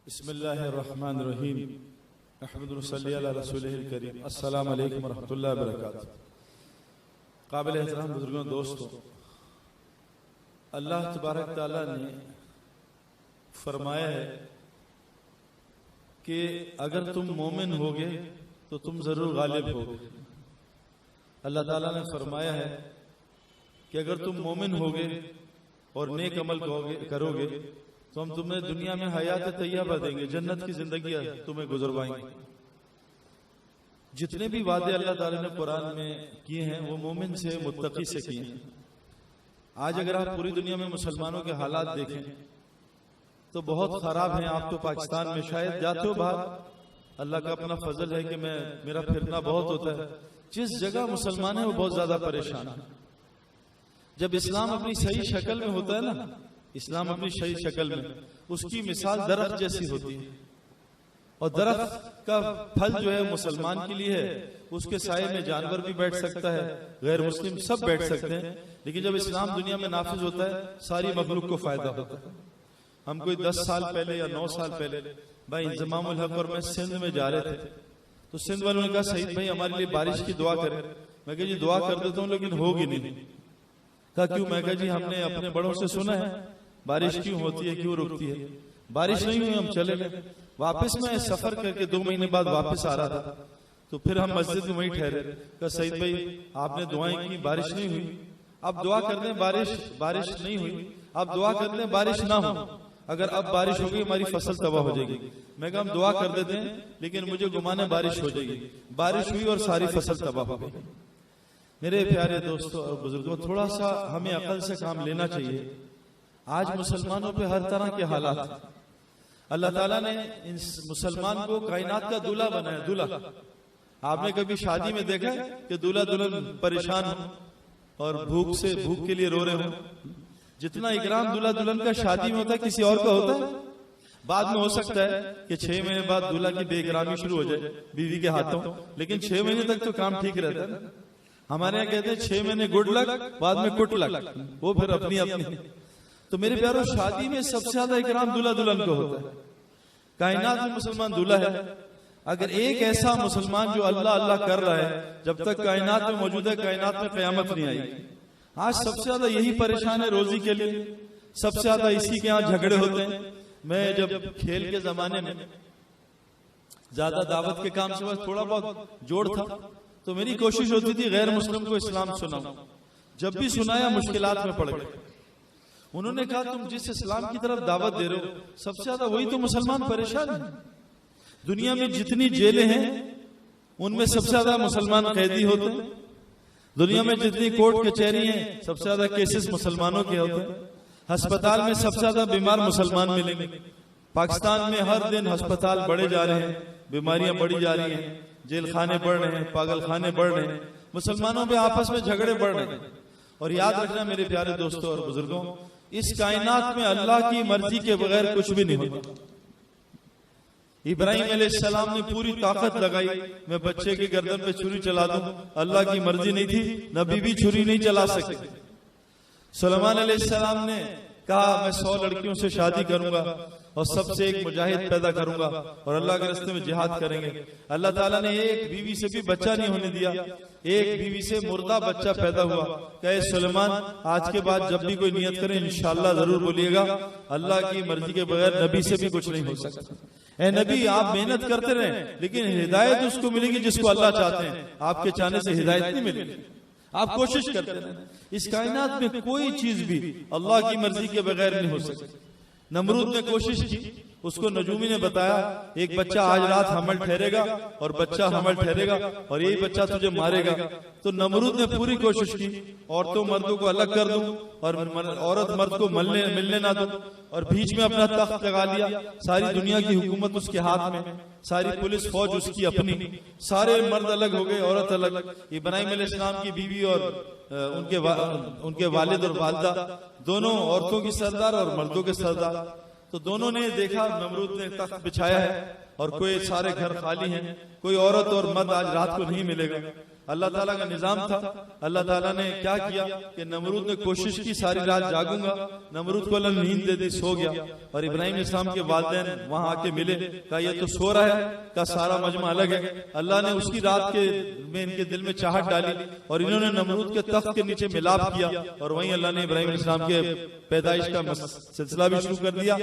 बिस्मिल्लाहिर्रहमानिर्रहीम अहमदु सल्ली अला रसूलिल करीम। अस्सलामु अलैकुम वरहमतुल्लाहि वबरकातुहू। काबिल एहतराम बुजुर्गों, दोस्तों, अल्लाह तबारक ताला ने फरमाया है कि अगर तुम मोमिन होगे तो तुम जरूर गालिब होगे। अल्लाह ताला ने फरमाया है कि अगर तुम मोमिन होगे और नेक अमल करोगे तो हम तुम्हें दुनिया में हयात तैयबा देंगे, जन्नत की जिंदगी तुम्हें गुजरवाएंगे। जितने भी वादे अल्लाह ताला ने कुरान में किए हैं वो मोमिन से, मुत्तकी से किए हैं। आज अगर आप पूरी दुनिया में मुसलमानों के हालात देखें तो बहुत खराब हैं। आप तो पाकिस्तान में शायद जाते हो बाहर, अल्लाह का अपना फजल है कि मेरा फिरना बहुत होता है। जिस जगह मुसलमान है वो बहुत ज्यादा परेशान है। जब इस्लाम अपनी सही शक्ल में होता है ना, इस्लाम अपनी सही शक्ल में, उसकी मिसाल दरख्त जैसी होती है। और दरख्त का फल जो है मुसलमान के लिए है, उसके साये में जानवर भी बैठ सकता है, गैर मुस्लिम सब बैठ सकते हैं। लेकिन जब इस्लाम दुनिया में नाफिज होता है सारी मखलूक को फायदा होता है। हम कोई 10 साल पहले या 9 साल पहले भाई इंजमामुल हक और मैं सिंध में जा रहे थे तो सिंध वालों ने कहा सईद भाई हमारे लिए बारिश की दुआ करें। मैं कहा जी दुआ कर देता हूँ लेकिन होगी नहीं। कहा क्यों? मैं कहा जी हमने अपने बड़ों से सुना है बारिश क्यों होती है, क्यों रुकती है। बारिश नहीं हुई, हम चले गए। वापस मैं सफर करके 2 महीने बाद वापस आ रहा था तो फिर हम मस्जिद में वहीं ठहरे। कहा सईद भाई आपने दुआएं की, बारिश नहीं हुई, अब दुआ कर दें बारिश नहीं हुई, अब दुआ कर दें बारिश ना हो। अगर अब बारिश हो गई हमारी फसल तबाह हो जाएगी। मैं कहा हम दुआ कर देते हैं लेकिन मुझे गुमान है बारिश हो जाएगी। बारिश हुई और सारी फसल तबाह हो गई। मेरे प्यारे दोस्तों और बुजुर्गों, थोड़ा सा हमें अकल से काम लेना चाहिए। आज मुसलमानों पे हर तरह के हालात। अल्लाह ताला ने इन मुसलमान को कायनात का दूल्हा बनाया। दूल्हा, आपने कभी शादी में देखा है कि दूल्हा दुल्हन परेशान हो और भूख के लिए रो रहे हो? जितना इकराम दूल्हा दुल्हन का शादी में होता है किसी और का होता है? बाद में हो सकता है कि 6 महीने बाद दूल्हा की बेइकरामी शुरू हो जाए बीवी के हाथों, लेकिन 6 महीने तक तो काम ठीक रहता है। हमारे यहाँ कहते हैं 6 महीने गुड लक, बाद में कुट लक, वो फिर अपनी। तो मेरे प्यारों, शादी में सबसे ज्यादा इकराम दूल्हा दुल्हन को होता है। कायनात में मुसलमान दूल्हा है। अगर एक ऐसा मुसलमान जो अल्लाह अल्लाह कर रहा है, जब तक कायनात में मौजूद है कायनात में कयामत नहीं आएगी। आज सबसे ज्यादा यही परेशान है रोजी के लिए, सबसे ज्यादा इसी के यहाँ झगड़े होते हैं। मैं जब खेल के जमाने में ज्यादा दावत के काम से बस थोड़ा बहुत जोड़ था तो मेरी कोशिश होती थी गैर मुस्लिम को इस्लाम सुनाऊं। जब भी सुनाया मुश्किलात में पड़ गए। उन्होंने कहा तुम जिस इस्लाम की तरफ दावत दे रहे हो सबसे ज्यादा वही तो मुसलमान परेशान है। दुनिया में जितनी जेलें हैं उनमें सबसे ज्यादा मुसलमान कैदी होते हैं। दुनिया में जितनी कोर्ट कचहरी हैं सबसे ज्यादा केसेस मुसलमानों के होते हैं। अस्पताल में सबसे ज्यादा बीमार मुसलमान मिलेंगे। पाकिस्तान में हर दिन अस्पताल बढ़े जा रहे हैं, बीमारियां बढ़ी जा रही हैं, जेल खाने बढ़ रहे हैं, पागल खाने बढ़ रहे हैं, मुसलमानों में आपस में झगड़े बढ़ रहे हैं। और याद रखना मेरे प्यारे दोस्तों और बुजुर्गों, इस कायनात में अल्लाह की मर्जी के बगैर कुछ भी नहीं होता। इब्राहिम अलैहिस्सलाम ने पूरी ताकत लगाई, मैं बच्चे की गर्दन पे छुरी चला दूं, अल्लाह की मर्जी नहीं थी, नबी भी छुरी नहीं चला सकते। सुलेमान अलैहिस्सलाम ने कहा मैं 100 लड़कियों से शादी करूंगा और सबसे एक मुजाहिद पैदा करूंगा और अल्लाह के रास्ते में जिहाद करेंगे। अल्लाह ताला ने एक बीवी से भी बच्चा नहीं होने दिया, एक बीवी से मुर्दा बच्चा पैदा हुआ। कहे सुलेमान आज के बाद जब भी कोई नियत करे इंशाअल्लाह जरूर बोलिएगा, अल्लाह की मर्जी के बगैर नबी से भी कुछ नहीं हो सकता। ए नबी आप मेहनत करते रहें लेकिन हिदायत उसको मिलेगी जिसको अल्लाह चाहते हैं, आपके चाहने से हिदायत नहीं मिलेगी। आप कोशिश करते रहें। इस कायनात में कोई चीज भी अल्लाह की मर्जी के बगैर नहीं हो सकती। नमरूद ने कोशिश की, उसको नजूमी ने बताया एक बच्चा आज रात हमल ठहरेगा और बच्चा हमल ठहरेगा और यही बच्चा तुझे मारेगा। तो नमरूद ने पूरी कोशिश की औरतों मर्दों को अलग कर दूं और औरत मर्द को मिलने ना दूं और बीच में अपना तख्त लगा लिया। सारी दुनिया की हुकूमत उसके हाथ में, सारी पुलिस फौज उसकी अपनी, सारे मर्द अलग हो गए, औरत अलग। इब्राहिम अलैहिस्सलाम की बीवी और उनके वालिद और वालिदा दोनों औरतों की सरदार और मर्दों के सरदार। तो दोनों ने देखा नमरूद ने तख्त बिछाया है और कोई सारे घर खाली हैं, कोई औरत और मर्द आज रात को नहीं मिलेगा। अल्लाह ताला का निजाम था। अल्लाह ताला ने क्या किया कि नमरूद ने कोशिश की सारी रात जागूंगा, नमरूद को अल्लाह नींद दे दी, सो गया। और इब्राहिम इस्लाम के वालिदैन वहां आके मिले, कहा ये तो सो रहा है, का सारा मजमा अलग है। अल्लाह ने उसकी रात के में इनके दिल में चाहत डाली और इन्होंने नमरूद के तख्त के नीचे मिलाप किया और वहीं अल्लाह ने इब्राहिम इस्लाम के पैदाइश का सिलसिला भी शुरू कर दिया।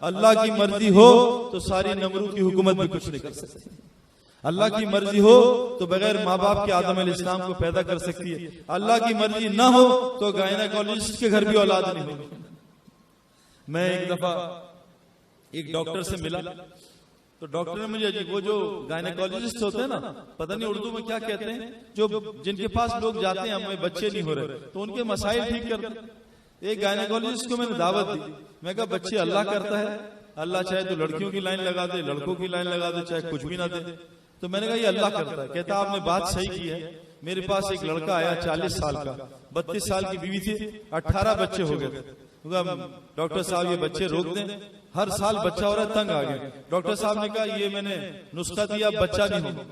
अल्लाह की मर्जी हो तो सारी नमरूद की हुकूमत भी कुछ नहीं कर सकती। अल्लाह की मर्जी हो तो बगैर माँ बाप के आदम अलैहिस्सलाम को पैदा कर सकती है। अल्लाह की मर्जी ना हो तो गायनेकोलॉजिस्ट के घर भी औलाद नहीं होगी। मैं एक दफा एक डॉक्टर से मिला तो डॉक्टर ने मुझे, वो जो गायनेकोलॉजिस्ट होते हैं ना, पता नहीं उर्दू में क्या कहते हैं, जो जिनके पास लोग जाते हैं हमें बच्चे नहीं हो रहे तो उनके मसाइल ठीक करते। एक गायनेकोलॉजिस्ट को मैंने दावत दी, मैं कहा बच्चे अल्लाह करता है, अल्लाह चाहे तो लड़कियों की लाइन लगा दे, लड़कों की लाइन लगा दे, चाहे कुछ भी ना दे। तो मैंने कहा ये अल्लाह करता है। कहता आपने बात सही की है। मेरे पास एक लड़का आया 40 साल का, 32 साल की बीवी थी, 18 बच्चे हो गए। डॉक्टर साहब ये बच्चे रोक दें, हर साल बच्चा हो रहा है, तंग आ गए। डॉक्टर साहब ने कहा ये मैंने नुस्खा दिया, बच्चा नहीं होगा।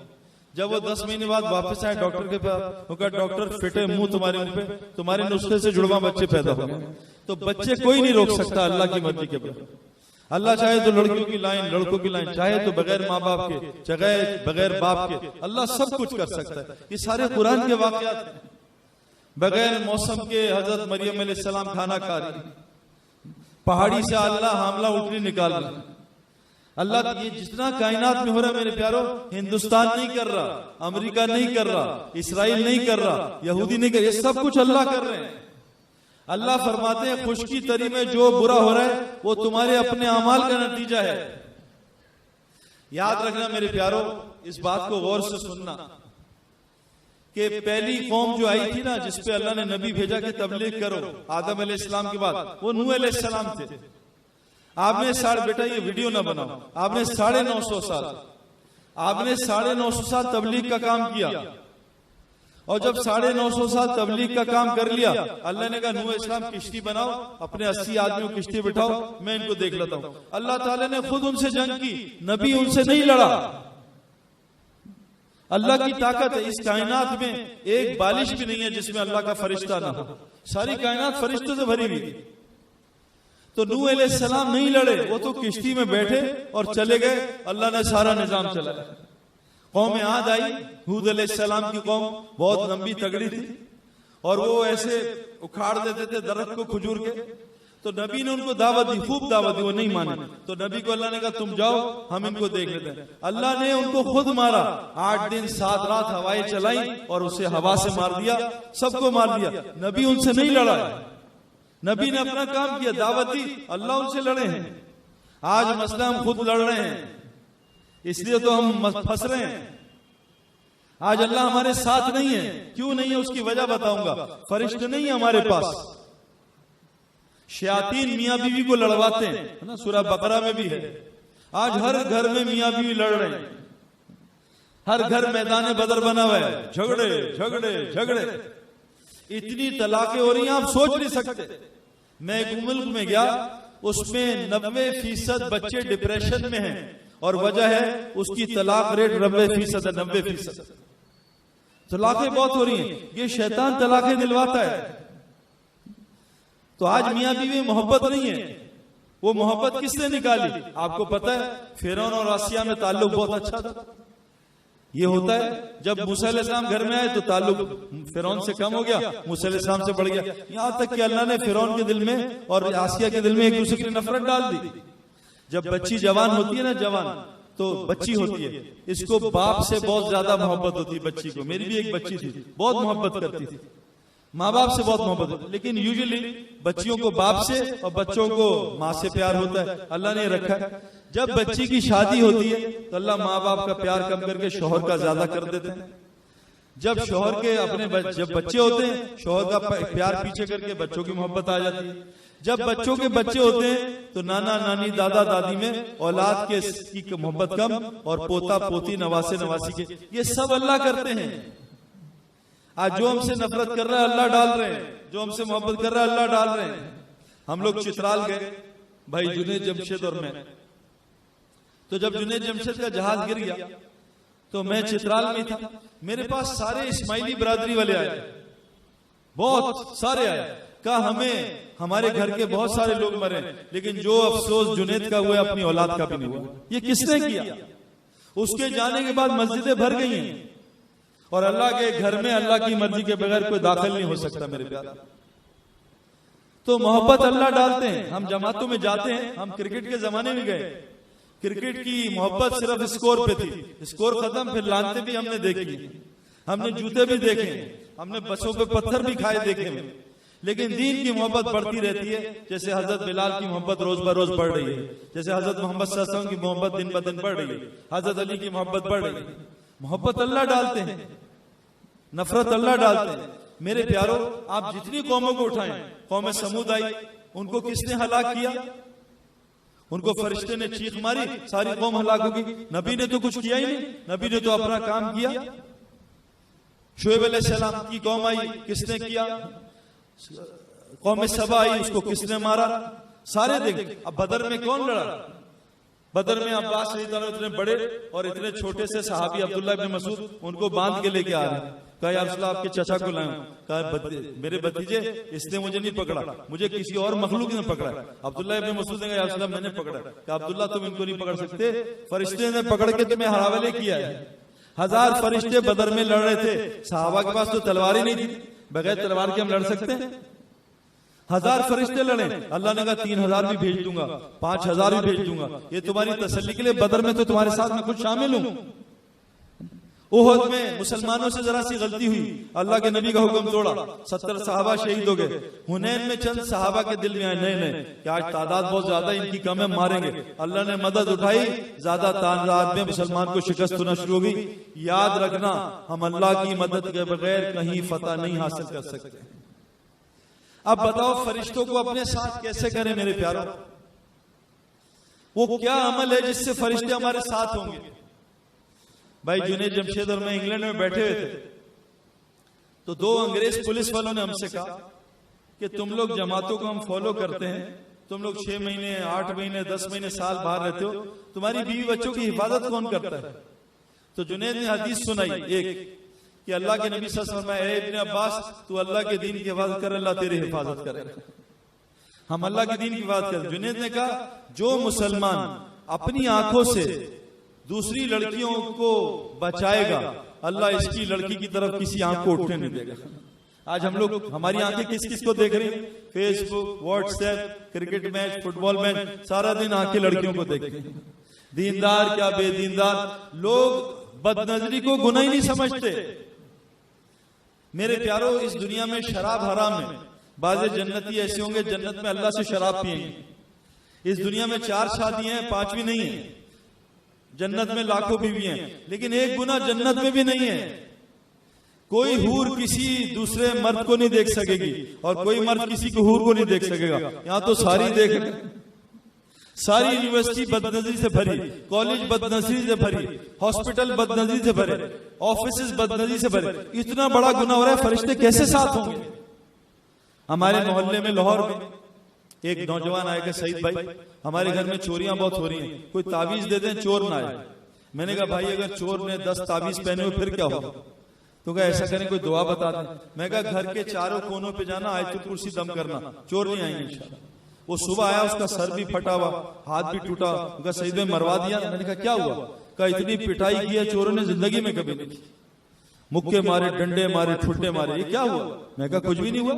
जब वो 10 महीने बाद वापस आए डॉक्टर के पास, वो कहा डॉक्टर फिटे मुंह तुम्हारे मुंह पे, तुम्हारे नुस्खे से जुड़वा बच्चे पैदा हो गए। तो बच्चे कोई नहीं रोक सकता अल्लाह की मर्जी के बाद। अल्लाह चाहे तो लड़कियों की लाइन, लड़कों की लाइन, चाहे तो बगैर माँ बाप के, चाहे बगैर बाप के, अल्लाह सब कुछ कर सकता है। ये सारे कुरान के वाकयात हैं। बगैर मौसम के हजरत मरियम अलैहिस्सलाम खाना खा रही, पहाड़ी से अल्लाह हामला उठनी निकाल रहा। अल्लाह ये जितना कायनात में हो रहा है मेरे प्यारो, हिंदुस्तान नहीं कर रहा, अमेरिका नहीं कर रहा, इसराइल नहीं कर रहा, यहूदी नहीं कर रहा, ये सब कुछ अल्लाह कर रहे हैं। अल्लाह फरमाते हैं खुशकी तरी में जो बुरा हो रहा है वो तुम्हारे अपने अमाल का नतीजा है। याद रखना मेरे प्यारो, इस बात को गौर से सुनना कि पहली कौम जो आई थी ना, जिसपे अल्लाह ने नबी भेजा कि तबलीग करो, आदम अलैहिस्सलाम के बाद, वो नूह अलैहिस्सलाम थे। आपने बेटा ये वीडियो ना बनाओ, आपने 950 साल, आपने 950 साल तबलीग का काम किया। और जब 950 साल तबलीग का काम कर लिया, अल्लाह ने कहा नूह इस्लाम किश्ती बनाओ, अपने 80 आदमियों की किश्ती बिठाओ, मैं इनको देख लेता हूं। अल्लाह ताला ने खुद उनसे जंग की, नबी उनसे नहीं लड़ा। अल्लाह की ताकत है। इस कायनात में एक बालिश भी नहीं है जिसमें अल्लाह का फरिश्ता ना हो, सारी कायनात फरिश्तों से भरी हुई। तो नूह अलैहिस्सलाम नहीं लड़े, वो तो किश्ती में बैठे और चले गए, अल्लाह ने सारा निजाम चलाया। कौम आद आई, हूद अलैहिस्सलाम की कौम बहुत लंबी तगड़ी थी और वो ऐसे उखाड़ देते थे दरख्त को खजूर के। तो नबी ने उनको दावत दी, खूब दावत दी, वो नहीं माने। तो नबी को अल्लाह ने कहा तुम जाओ, हम इनको देख लेते हैं। अल्लाह ने उनको खुद मारा, 8 दिन 7 रात हवाएं चलाई और उसे हवा से मार दिया, सबको मार दिया। नबी उनसे नहीं लड़ा, नबी ने अपना काम किया, दावत दी, अल्लाह उनसे लड़े हैं। आज मसला हम खुद लड़ रहे हैं, इसलिए तो हम फंस रहे हैं। आज अल्लाह हमारे साथ नहीं है। क्यों नहीं है उसकी वजह बताऊंगा। फरिश्ते नहीं है हमारे पास, शयातीन मियां बीवी को लड़वाते हैं, है ना, सूरह बकरा में भी है। आज हर घर में मियां बीवी लड़ रहे हैं, हर घर मैदान बदर बना हुआ है, झगड़े झगड़े झगड़े, इतनी तलाकें हो रही हैं आप सोच नहीं सकते। मैं एक मुल्क में गया, उसमें 90% बच्चे डिप्रेशन में हैं और वजह है उसकी तलाक रेट 90% है। 90% तलाकें बहुत हो रही हैं, ये शैतान तलाकें दिलवाता है। तो आज मियां बीवी में मोहब्बत नहीं है। वो मोहब्बत किसने निकाली आपको पता है? फिरौन और आसिया में ताल्लुक बहुत अच्छा था। ये होता है जब मूसा अलैहिस्सलाम घर में आए तो ताल्लुक फिरौन से कम हो गया, मूसा अलैहिस्सलाम से बढ़ गया, यहां तक कि अल्लाह ने फिरौन के दिल में और आसिया के दिल में एक दूसरे की नफरत डाल दी। जब बच्ची जवान होती है ना, जवान तो बच्ची होती है, इसको बाप से बहुत ज्यादा मोहब्बत होती है बच्ची को। मेरी भी एक बच्ची थी, बहुत मोहब्बत करती थी, माँ बाप से बहुत मोहब्बत होती, लेकिन यूजुअली बच्चियों को बाप से और बच्चों को माँ से प्यार होता है, अल्लाह ने रखा है। जब बच्ची की शादी होती है तो अल्लाह माँ बाप का प्यार कम करके शौहर का ज्यादा कर देते हैं। जब शौहर के अपने जब बच्चे होते हैं, शौहर का प्यार पीछे करके बच्चों की मोहब्बत आ जाती है। जब बच्चों के बच्चे होते हैं तो नाना नानी दादा दादी में औलाद के की मोहब्बत कम और पोता पोती नवासे नवासी के, ये सब अल्लाह करते हैं। आज जो हमसे नफरत कर रहा है अल्लाह डाल रहे हैं, जो हमसे मोहब्बत कर रहा है अल्लाह डाल रहे हैं। हम लोग चित्राल गए, भाई जुनैद जमशेद और मैं, तो जब जुनैद जमशेद का जहाज गिर गया तो मैं चित्राल में था, मेरे पास सारे इस्माइली बरादरी वाले आए, बहुत सारे आए, कहा हमें हमारे घर के बहुत सारे लोग मरे, लेकिन जो अफसोस जुनैद का हुआ अपनी औलाद का भी नहीं हुआ। ये किसने किया? उसके जाने के बाद मस्जिदें भर गई हैं, और अल्लाह के घर में अल्लाह की मर्जी के बगैर कोई दाखिल नहीं हो सकता मेरे प्यार। तो मोहब्बत अल्लाह डालते हैं। हम जमातों में जाते हैं, हम क्रिकेट के जमाने में गए, क्रिकेट की मोहब्बत सिर्फ स्कोर पे थी, स्कोर खत्म, फिर लानते भी हमने देखी, हमने जूते भी देखे, हमने बसों पे पत्थर भी खाए देखे, लेकिन दीन की मोहब्बत बढ़ती रहती है। जैसे हजरत बिलाल की मोहब्बत रोज बरोज बढ़ रही है, जैसे हजरत मोहम्मद सल्लल्लाहु अलैहि वसल्लम की मोहब्बत दिन ब दिन बढ़ रही है, हजरत अली की मोहब्बत बढ़ रही है। मोहब्बत अल्लाह डालते हैं, नफरत अल्लाह डालते हैं। मेरे प्यारो, आप जितनी कौमों को उठाएं, कौम समूद आई, उनको किसने हलाक किया? उनको फरिश्ते ने चीख मारी, सारी कौम हलाक होगी। नबी ने तो कुछ किया ही नहीं, नबी ने तो अपना काम किया। शुएब अलैहिस्सलाम की कौम आई, किसने किया? कौम सबा आई, उसको किसने मारा? सारे देख। अब बदर में कौन लड़ा? बदर में अब्बास इतने बड़े और इतने छोटे से सहाबी अब्दुल्लाह इब्न मसूद, उनको बांध के लेके आ रहे हैं। कहा या रसूल अल्लाह, आपके चचा को लाऊं? कहा मेरे भतीजे, इसने मुझे नहीं पकड़ा, मुझे किसी और मखलूक ने पकड़ा। अब्दुल्लाह इब्न मसूद ने कहा या रसूल अल्लाह, मैंने पकड़ा। कहा अब्दुल्लाह, तुम इनको नहीं पकड़ सकते, फरिश्ते ने पकड़ के तुम्हें हवाले किया है। 1000 फरिश्ते बदर में लड़ रहे थे, सहाबा के पास तो तलवार ही नहीं थी, बगैर तलवार के हम लड़ सकते हैं? 1000 फरिश्ते लड़े, अल्लाह ने कहा 3000 भी भेज दूंगा, 5000 भी भेज दूंगा, ये तुम्हारी तसल्ली के लिए। बदर में तो तुम्हारे साथ मैं खुद शामिल हूं। उहद में मुसलमानों से जरा सी गलती हुई, अल्लाह के नबी का हुक्म तोड़ा, 70 सहाबा शहीद हो गए। हुनैन में चंद सहाबा के दिल में आए नए कि आज तादाद बहुत ज्यादा, इनकी कम है, मारेंगे। अल्लाह ने मदद उठाई, ज्यादा तादाद में मुसलमान को शिकस्त होना शुरू हो गई। याद रखना, हम अल्लाह की मदद के बगैर कहीं फतह नहीं हासिल कर सकते। अब बताओ, फरिश्तों को अपने साथ कैसे करें मेरे प्यारों? वो क्या अमल है जिससे फरिश्ते हमारे साथ होंगे? भाई जुनैद जमशेद और मैं इंग्लैंड में बैठे हुए थे, तो 2 अंग्रेज पुलिस वालों ने हमसे कहा कि तुम लोग जमातों को हम फॉलो करते हैं, तुम लोग 6 महीने 8 महीने 10 महीने साल बाहर रहते हो, तुम्हारी बीवी बच्चों की हिफाजत कौन करता है? तो जुनैद ने हदीस सुनाई एक, कि अल्लाह के नबी सल्लल्लाहु अलैहि वसल्लम ने कहा, इब्न अब्बास, तू अल्लाह के दीन की हिफाजत कर, अल्लाह तेरी हिफाजत करेगा। हम अल्लाह के दीन की हिफाजत करें। जुनैद ने कहा, जो मुसलमान अपनी आंखों से दूसरी लड़कियों को बचाएगा, अल्लाह इसकी लड़की की तरफ किसी आंख को उठने नहीं देगा। आज हम लोग, हमारी आंखें किस किस को देख रही हैं? Facebook, WhatsApp, cricket match, football match, सारा दिन आंखें लड़कियों को देखते हैं। दीनदार क्या बेदीनदार लोग बदनजरी को गुनाह ही नहीं समझते। मेरे प्यारो, इस दुनिया में शराब हराम है, बाज़े जन्नती ऐसे होंगे जन्नत में अल्लाह से शराब पिएंगे। इस दुनिया में 4 शादियां हैं, 5वीं नहीं है। जन्नत में लाखों बीवी हैं, लेकिन एक गुना जन्नत में भी नहीं है। कोई हूर किसी दूसरे मर्द को नहीं देख सकेगी, और कोई मर्द किसी को हूर को नहीं देख सकेगा। यहाँ तो सारी देख, सारी यूनिवर्सिटी बदनजरी से भरी, कॉलेज बदनजरी से भरी, हॉस्पिटल बदनजरी से भरे, ऑफिस बदनजरी से भरे। इतना बड़ा गुनाह हो रहा है, फरिश्ते कैसे साथ होंगे? हमारे मोहल्ले में लाहौर में एक नौजवान आएगा, सईद भाई, हमारे घर में चोरियां बहुत हो रही हैं, कोई तावीज दे दें चोर ना आए। मैंने कहा भाई, अगर चोर ने 10 तावीज पहने हुए फिर क्या होगा? तो कहा ऐसा करें, कोई दुआ बता दें। मैं कहा घर के चारों कोनों पे जाना, आयतुल कुर्सी दम करना, चोर नहीं आएंगे इंशाल्लाह। वो सुबह आया, उसका सर भी फटा हुआ, हाथ भी टूटा। उनका सईद भाई मरवा दिया। मैंने कहा क्या हुआ? कहा इतनी पिटाई की है चोरों ने जिंदगी में कभी नहीं, मुक्के मारे, डंडे मारे, ठुड्डे मारे, ये क्या हुआ? मैं कहा कुछ भी नहीं हुआ।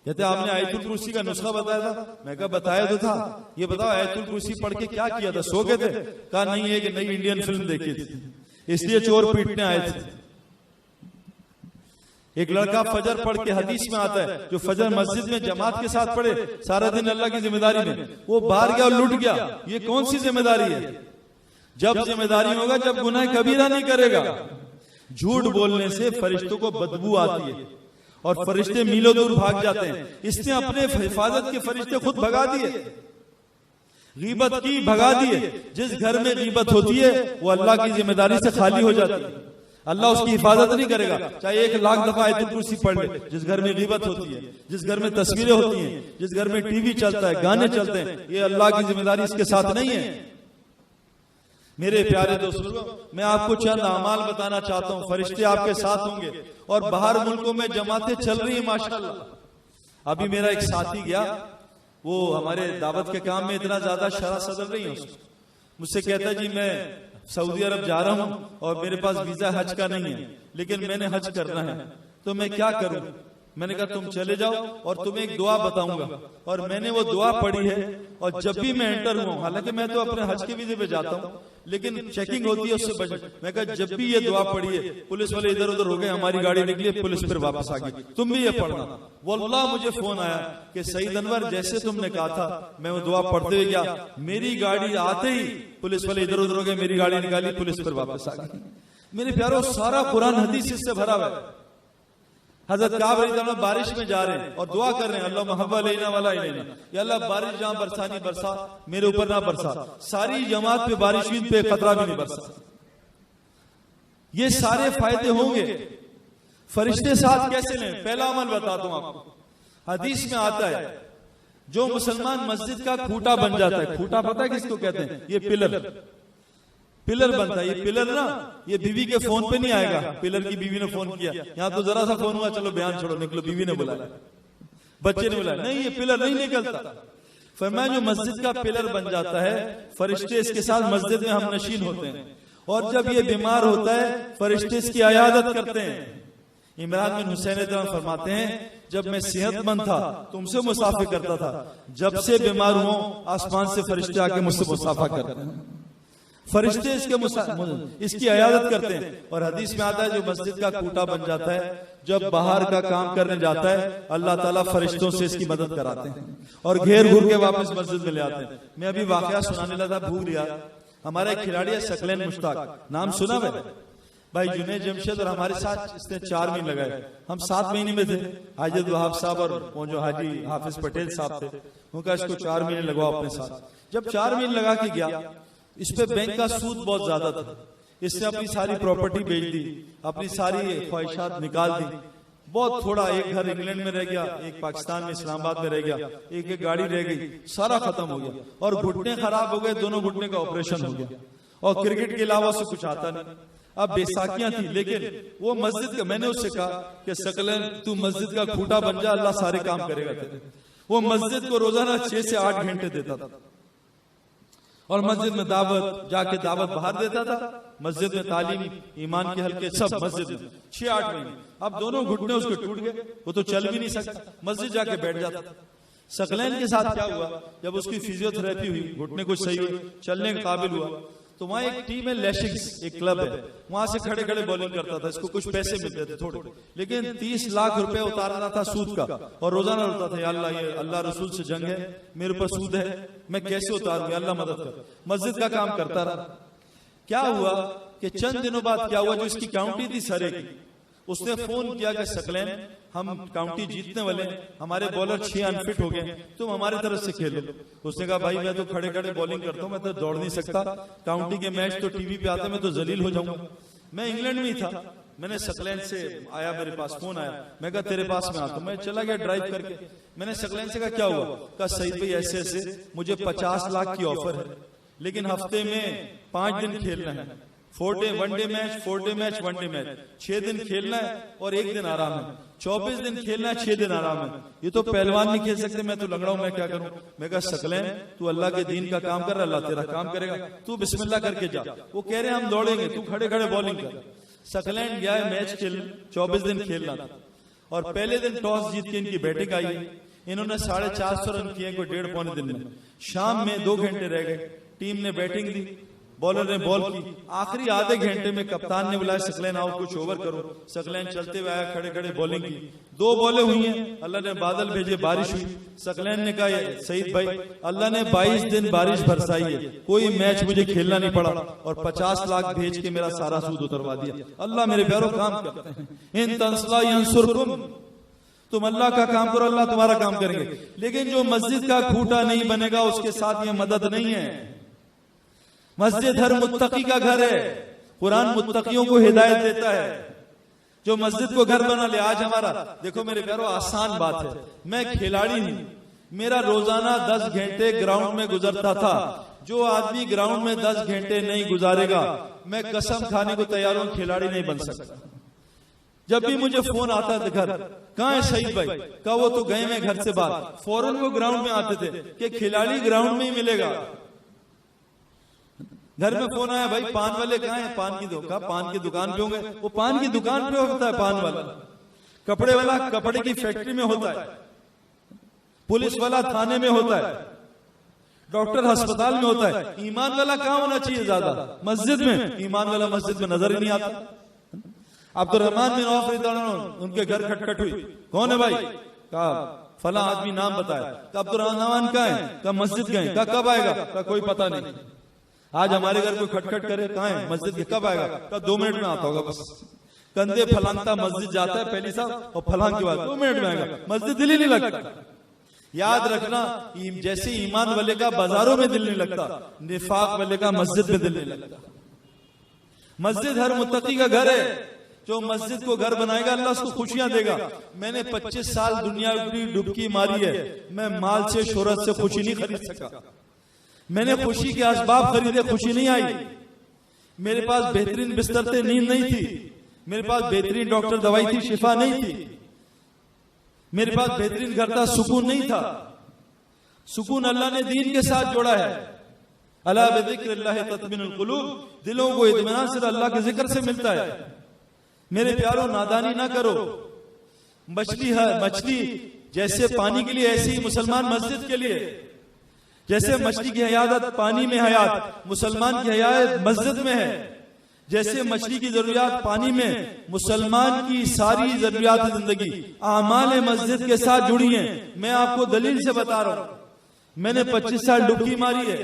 कहते आपने आयतुल कुर्सी का नुस्खा बताया था। मैं कहा बताया तो था, ये बताओ आयतुल कुर्सी पढ़ के क्या किया था? सो गए थे? कहा नहीं, एक नई इंडियन फिल्म देखी थी, इसलिए चोर पीटने आए थे। एक लड़का फजर पढ़ के, हदीस में आता है, जो फजर मस्जिद में जमात के साथ पढ़े, सारा दिन अल्लाह की जिम्मेदारी में, वो बाहर गया और लुट गया। ये कौन सी जिम्मेदारी है? जब जिम्मेदारी होगा जब गुनाह कबीरा नहीं करेगा। झूठ बोलने से फरिश्तों को बदबू आती है और फरिश्ते मीलों दूर भाग जाते हैं। इसने अपने हिफाजत के फरिश्ते खुद भगा दिए, गीबत की भगा दिए। जिस घर में गीबत होती है वो अल्लाह की जिम्मेदारी से खाली हो जाती है। अल्लाह उसकी हिफाजत नहीं करेगा, चाहे 1 लाख दफा आयतुल कुर्सी पढ़ ले। जिस घर में गीबत होती है, जिस घर में तस्वीरें होती हैं, जिस घर में टीवी चलता है, गाने चलते हैं, ये अल्लाह की जिम्मेदारी इसके साथ नहीं है। मेरे प्यारे दोस्तों, मैं आपको चंद अमाल बताना चाहता हूँ। फरिश्ते आपके साथ होंगे और बाहर मुल्कों में जमातें चल रही है माशाल्लाह। अभी मेरा एक साथी गया, वो हमारे दावत के काम में इतना ज्यादा शरा सदर नहीं है उसको। मुझसे कहता जी मैं सऊदी अरब जा रहा हूँ और मेरे पास वीजा हज का नहीं है, लेकिन मैंने हज करना है, तो मैं क्या करूँ। मैंने कहा तुम चले जाओ और तुम्हें एक दुआ बताऊंगा। और मैंने वो दुआ पढ़ी है और जब भी मैं एंटर हुआ, हालांकि मैं तो अपने हज के वीजे पे जाता हूँ, लेकिन चेकिंग होती है उससे बच। मैं कहा जब भी ये दुआ पढ़ी है, पुलिस वाले इधर उधर हो गए, हमारी गाड़ी निकली, पुलिस फिर वापस आ गई, तुम भी ये पढ़ना। वल्लाह मुझे फोन आया कि सईद अनवर जैसे तुमने कहा था, मैं वो दुआ पढ़ते हुए गया, मेरी गाड़ी आते ही पुलिस वाले इधर उधर हो गए, मेरी गाड़ी निकाली, पुलिस फिर वापस आ गई। मेरे प्यारों, सारा कुरान हदीस इससे भरा हुआ है। हजरत काब रज़ी अल्लाह बारिश में जा रहे हैं और दुआ कर रहे हैं, अल्लाह महब्बा लेना वाला लेना, या अल्लाह बारिश जहां बरसानी बरसा, मेरे ऊपर ना बरसा। सारी जमात पे बारिश हुई, पे खतरा भी नहीं बरसा। ये सारे फायदे होंगे। फरिश्ते साथ कैसे लें? पहला अमल बताता हूं आपको। हदीस में आता है, जो मुसलमान मस्जिद का खूंटा बन जाता है, खूंटा पता है किसको कहते हैं? ये पिलर बनता है। ये पिलर ना, ये बीवी के फोन पे नहीं आएगा, पिलर की बीवी ने फोन किया, यहाँ तो जरा सा फोन हुआ, चलो बयान छोड़ो, निकलो, बीवी ने बुलाया, बच्चे ने बुलाया, नहीं ये पिलर नहीं निकलता। फरमाया जो मस्जिद का पिलर बन जाता है, फरिश्ते इसके साथ मस्जिद में हम नशीन होते हैं, और जब ये बीमार होता है फरिश्ते इसकी अयादत करते हैं। इमरान बिन हुसैन फरमाते हैं, जब मैं सेहतमंद था तुमसे मुसाफिर करता था, जब से बीमार हुआ आसमान से फरिश्ते आके मुझसे मुसाफा करते हैं। फरिश्ते इसकी अयादत करते हैं। और हदीस में आता है, जो मस्जिद का खूंटा बन जाता है, जब बाहर का काम करने जाता है, अल्लाह ताला फरिश्तों से इसकी मदद कराते हैं और घेर घूर के वापस मस्जिद में ले आते हैं। मैं अभी वाकया सुनाने लगा, भूल गया। हमारा एक खिलाड़ी है सकलैन मुश्ताक, नाम सुना है भाई? जुनैद जमशेद और हमारे साथ इसने 4 महीने लगाए। हम 7 महीने में थे। हाजी वहाब साहब और वो जो हाजी हाफिज पटेल साहब थे, उनका इसको 4 महीने लगवाओ अपने साथ। जब 4 महीने लगा के गया, इस पे बैंक का सूद बहुत ज्यादा था। इसने अपनी सारी प्रॉपर्टी बेच दी, अपनी सारी ख्वाहिशात निकाल दी। बहुत थोड़ा, एक घर इंग्लैंड में रह गया, एक पाकिस्तान में इस्लामाबाद में रह गया, एक गाड़ी रह गई, सारा खत्म हो गया। और घुटने खराब हो गए, दोनों घुटने का ऑपरेशन हो गया, और क्रिकेट के अलावा से कुछ आता नहीं। अब बैसाखियां थी, लेकिन वो मस्जिद का, मैंने उससे कहा कि सकलैन तू मस्जिद का खूंटा बन जा, अल्लाह सारे काम करेगा तेरे। वो मस्जिद को रोजाना 6 से 8 घंटे देता था, और मस्जिद में दावत, जाके दावत बाहर देता था, मस्जिद में तालीम, ईमान के हल्के सब मस्जिद में। 6-8 महीने। अब दोनों घुटने उसके टूट गए, वो तो चल भी नहीं सकता, मस्जिद जाके बैठ जाता था। सकलैन के साथ क्या हुआ, जब उसकी फिजियोथेरेपी हुई, घुटने कुछ सही हुए, चलने के काबिल हुआ, तो वहां एक टीम है, लैशिक्स एक क्लब है, वहां से खड़े खड़े बॉलिंग करता था। इसको कुछ पैसे मिलते थे थोड़े, लेकिन 30 लाख रुपए उतारना था सूद का, और रोजाना रोता था, या अल्लाह ये अल्लाह रसूल से जंग है, मेरे ऊपर सूद है, मैं कैसे उतारूं, अल्लाह मदद कर। मस्जिद का काम करता रहा। क्या हुआ कि चंद दिनों बाद क्या हुआ, जो इसकी काउंटी थी सरे की, उसने फोन किया कि सकलैन हम काउंटी जीतने वाले, हमारे बॉलर 6 अनफिट हो गए, तुम हमारे तरफ से खेलो। उसने कहा भाई मैं तो खड़े खड़े बॉलिंग करता हूँ, मैं तो दौड़ नहीं सकता, काउंटी के मैच तो टीवी पे आते, मैं तो जलील हो जाऊंगा। मैं इंग्लैंड में ही था, मैंने सकलैन से आया, मेरे पास फोन आया, मैं कहा तेरे पास में आता हूं। मैं चला गया ड्राइव करके। मैंने सकलैन से कहा क्या हुआ? कहा सईद भाई ऐसे ऐसे मुझे 50 लाख की ऑफर है, लेकिन हफ्ते में 5 दिन खेलना है, 4 day 1 day match, 4 day match, 1 day match, 6 दिन खेलना है और 1 दिन आराम है, 24 दिन खेलना है, 6 दिन आराम है। ये तो पहलवान नहीं खेल सकते, मैं तो लंगड़ा हूं, मैं क्या करूं? मैं कहा सकलैन तू अल्लाह के दीन का काम कर, अल्लाह तेरा काम करेगा, तू बिस्मिल्लाह करके जा। वो कह रहे हैं हम दौड़ेंगे, तू खड़े खड़े बॉलिंग कर। सकलैन गया है मैच खेल, 24 दिन खेलना था, और पहले दिन टॉस जीत के इनकी बैटिंग आई। इन्होंने 450 रन किए को 1.5-पौने दिन में। शाम में 2 घंटे रह गए, टीम ने बैटिंग दी, बॉलर ने बॉल की। आखिरी आधे घंटे में कप्तान ने बुलाया सकलैन आओ कुछ ओवर करो। सकलैन चलते हुए आया, खड़े खड़े बॉलिंग की, 2 बॉलें हुई हैं, अल्लाह ने बादल भेजे, बारिश हुई। सकलैन ने कहा सईद भाई अल्लाह ने 22 दिन बारिश बरसाई है, कोई मैच मुझे खेलना नहीं पड़ा, और 50 लाख भेज के मेरा सारा सूद उतरवा दिया। अल्लाह मेरे प्यारों काम करते हैं, इन तंसला यंसुरकुम, तुम अल्लाह का काम करो, अल्लाह तुम्हारा काम करेंगे। लेकिन जो मस्जिद का खूंटा नहीं बनेगा, उसके साथ ये मदद नहीं है। मस्जिद हर मुत्तकी का घर है, कुरान मुत्तकियों को हिदायत देता है, जो मस्जिद को घर बना ले। आज हमारा देखो मेरे प्यारों, आसान बात है, मैं खिलाड़ी हूं, मेरा रोजाना 10 घंटे ग्राउंड में गुजरता था। जो आदमी ग्राउंड में 10 घंटे नहीं गुजारेगा, मैं कसम खाने को तैयार हूं, खिलाड़ी नहीं बन सकता। जब भी मुझे फोन आता था घर, कहाँ है शहीद भाई, कहा वो तो गए मैं घर से बाहर, फौरन वो ग्राउंड में आते थे कि खिलाड़ी ग्राउंड में ही मिलेगा। घर में फोन आया, भाई पान वाले कहाँ हैं, पान की पान की दुकान पे होंगे। वो पान की दुकान पे होता है पान वाला, कपड़े वाला कपड़े की फैक्ट्री में होता है, पुलिस वाला थाने में होता है, डॉक्टर अस्पताल में होता है। ईमान वाला कहाँ होना चाहिए ज्यादा, मस्जिद में। ईमान वाला मस्जिद में नजर ही नहीं आता। अब्दुर्रहमान बिन औफ उनके घर खटखट हुई, कौन है भाई, कहा फला आदमी नाम बताया। कहा अब्दुर्रहमान कहाँ है, कहा मस्जिद गए। कहा कब आएगा, कहा कोई पता नहीं। आज हमारे घर कोई खटखट करे, कहाँ है, मस्जिद के, कब आएगा, कहा 2 मिनट में आता होगा बस। कंधे फलांगता मस्जिद जाता है पहली साहब, और फलांग के बाद 2 मिनट में आएगा, मस्जिद दिल ही नहीं लगता। याद रखना, जैसे ईमान वाले का बाजारों में दिल नहीं लगता, निफाक वाले का मस्जिद में दिल नहीं लगता। मस्जिद हर मुत्तकी का घर है। जो मस्जिद को घर बनाएगा अल्लाह उसको खुशियां देगा। मैंने 25 साल दुनिया की डुबकी मारी है, मैं माल से शोहरत से खुशी नहीं खरीद सका। मैंने खुशी के असबाब खरीदे, खुशी नहीं आई। मेरे पास बेहतरीन बिस्तर थे, नींद नहीं थी। मेरे पास बेहतरीन डॉक्टर दवाई थी, शिफा नहीं थी। मेरे पास बेहतरीन घर था, सुकून नहीं था। सुकून अल्लाह ने दीन के साथ जोड़ा है। अला बिज़िक्रिल्लाहि तत्मिनुल कुलूब, दिलों को इत्मीनान सिर्फ अल्लाह के जिक्र से मिलता है। मेरे प्यारों, नादानी ना करो। मछली जैसे पानी के लिए, ऐसे ही मुसलमान मस्जिद के लिए। जैसे मछली की हयात पानी में हयात, मुसलमान की हयात मस्जिद में है। जैसे मछली की जरूरियात पानी में, मुसलमान की सारी जरूरियात जिंदगी आमाल मस्जिद के साथ जुड़ी हैं। मैं आपको दलील से बता रहा हूं। मैंने 25 साल डुबकी मारी है।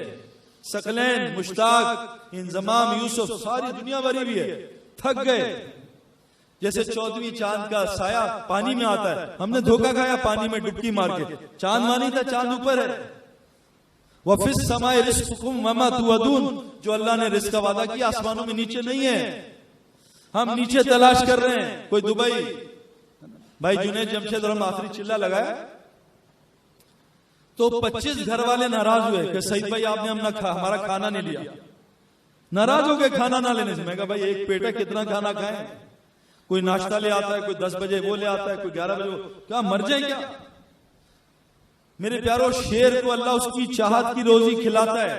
सकलैन, मुश्ताक, इंजमाम, यूसुफ, सारी दुनिया भरी भी है। थक गए। जैसे 14वीं चांद का साया पानी में आता है, हमने धोखा खाया पानी में डुबकी मार के। चांद मानी था, चांद ऊपर है। वफिस समाए रिज़्कुकुम वमा तुअदून, जो अल्लाह ने रिज़्क का वादा किया आसमानों में नीचे नहीं है। हम नीचे तलाश कर रहे हैं। कोई दुबई, भाई जुनैद जमशेद और हम आखिरी चिल्ला लगाया तो 25 घर वाले नाराज हुए कि सईद भाई आपने हमारा खाना नहीं लिया। नाराज हो गए खाना ना लेने से। मैं कहा भाई एक पेट है, कितना खाना खाएं। कोई नाश्ता ले आता है, कोई 10 बजे वो ले आता है, कोई 11 बजे। क्या मर जाए क्या? मेरे प्यारों, शेर को अल्लाह उसकी चाहत की रोजी खिलाता है।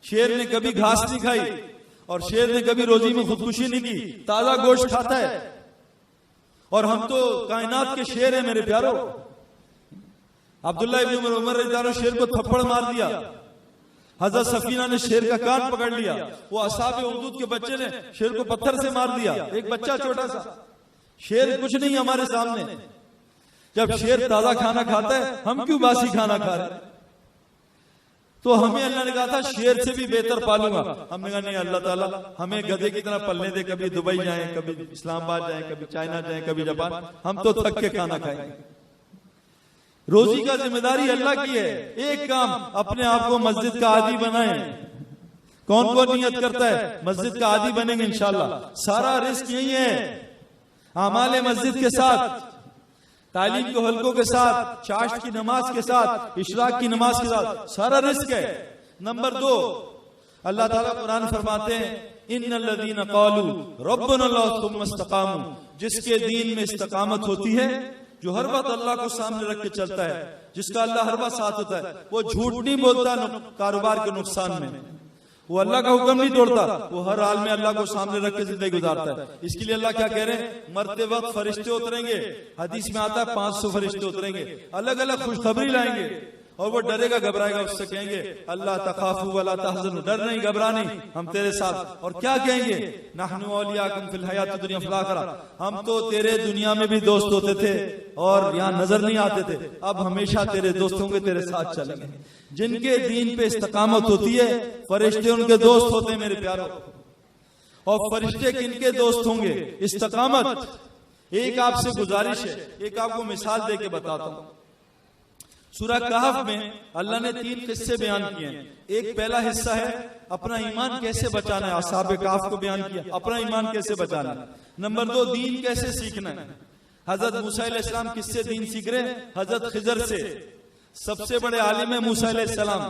शेर ने कभी घास नहीं खाई और शेर ने कभी रोजी में खुदकुशी नहीं की, ताजा गोश्त खाता है। और हम तो कायनात के शेर है मेरे प्यारों। अब्दुल्लाह इब्न उमर रज़ियल्लाहु अन्हु शेर को थप्पड़ मार दिया। हजरत सफीना ने शेर का कान पकड़ लिया। वो असहाब उखदूद के बच्चे ने शेर को पत्थर से मार दिया। एक बच्चा छोटा सा। शेर कुछ नहीं हमारे सामने। जब शेर ताजा खाना खाता है, हम क्यों बासी खाना खा रहे? तो हमें अल्लाह ने कहा था शेर से भी बेहतर पालूंगा। हमने कहा नहीं अल्लाह ताला हमें गधे की तरह पलने दे। कभी दुबई जाएं, कभी इस्लामाबाद जाएं, कभी चाइना जाएं, कभी जापान। हम तो थक के खाना खाएंगे। रोजी का जिम्मेदारी अल्लाह की है। एक काम, अपने आप को मस्जिद का आदी बनाएं। कौन कौन नियत करता है मस्जिद का आदी बनेंगे इंशाल्लाह? सारा रिस्क यही है। आमाले मस्जिद के साथ, तालीम के हल्कों के साथ, चाश्त की नमाज के साथ, इशराक की नमाज के साथ सारा रिस्क है। नंबर 2, अल्लाह ताला कुरान फरमाते हैं इन्नल्लज़ीना क़ालू रब्बुना अल्लाह सुम्मा इस्तक़ामू, जिसके दीन में इस्तकामत होती है, जो हर वक्त अल्लाह को सामने रख के चलता है, जिसका अल्लाह हर वक्त साथ होता है, वो झूठ नहीं बोलता कारोबार के नुकसान में, वो अल्लाह का हुक्म नहीं तोड़ता, वो हर हाल में अल्लाह को सामने रख के जिंदगी गुजारता है। इसके लिए अल्लाह क्या कह रहे हैं? मरते वक्त फरिश्ते उतरेंगे। हदीस में आता है 500 फरिश्ते उतरेंगे, अलग अलग खुशखबरी लाएंगे। और वो डरेगा, घबराएगा, उससे कहेंगे अल्लाह तखाफू वला तहज़नु, डर नहीं, घबरा नहीं, हम तेरे साथ। और क्या कहेंगे? नहनु औलियाकुम फिल हयातिद दुनिया फिल आखिरह, हम तो तेरे दुनिया में भी दोस्त होते थे और यहाँ नजर नहीं आते थे, अब हमेशा तेरे दोस्त होंगे, तेरे साथ चलेंगे। जिनके दीन पे इस्तकामत होती है, फरिश्ते उनके दोस्त होते हैं मेरे प्यारों। और फरिश्ते किनके दोस्त होंगे? इस्तकामत। एक आपसे गुजारिश है, एक आपको मिसाल दे के बताता हूँ। सूरह कहफ में अल्लाह ने 3 किस्से बयान किए हैं। एक पहला हिस्सा है अपना ईमान कैसे बचाना है, असहाब कहफ को बयान किया, अपना ईमान कैसे बचाना है। नंबर 2, दीन कैसे सीखना है। हजरत मूसा अलैहिस्सलाम किससे दीन सीख रहे हैं? हजरत खिजर से। सबसे बड़े आलिम है मूसा अलैहिस्सलाम।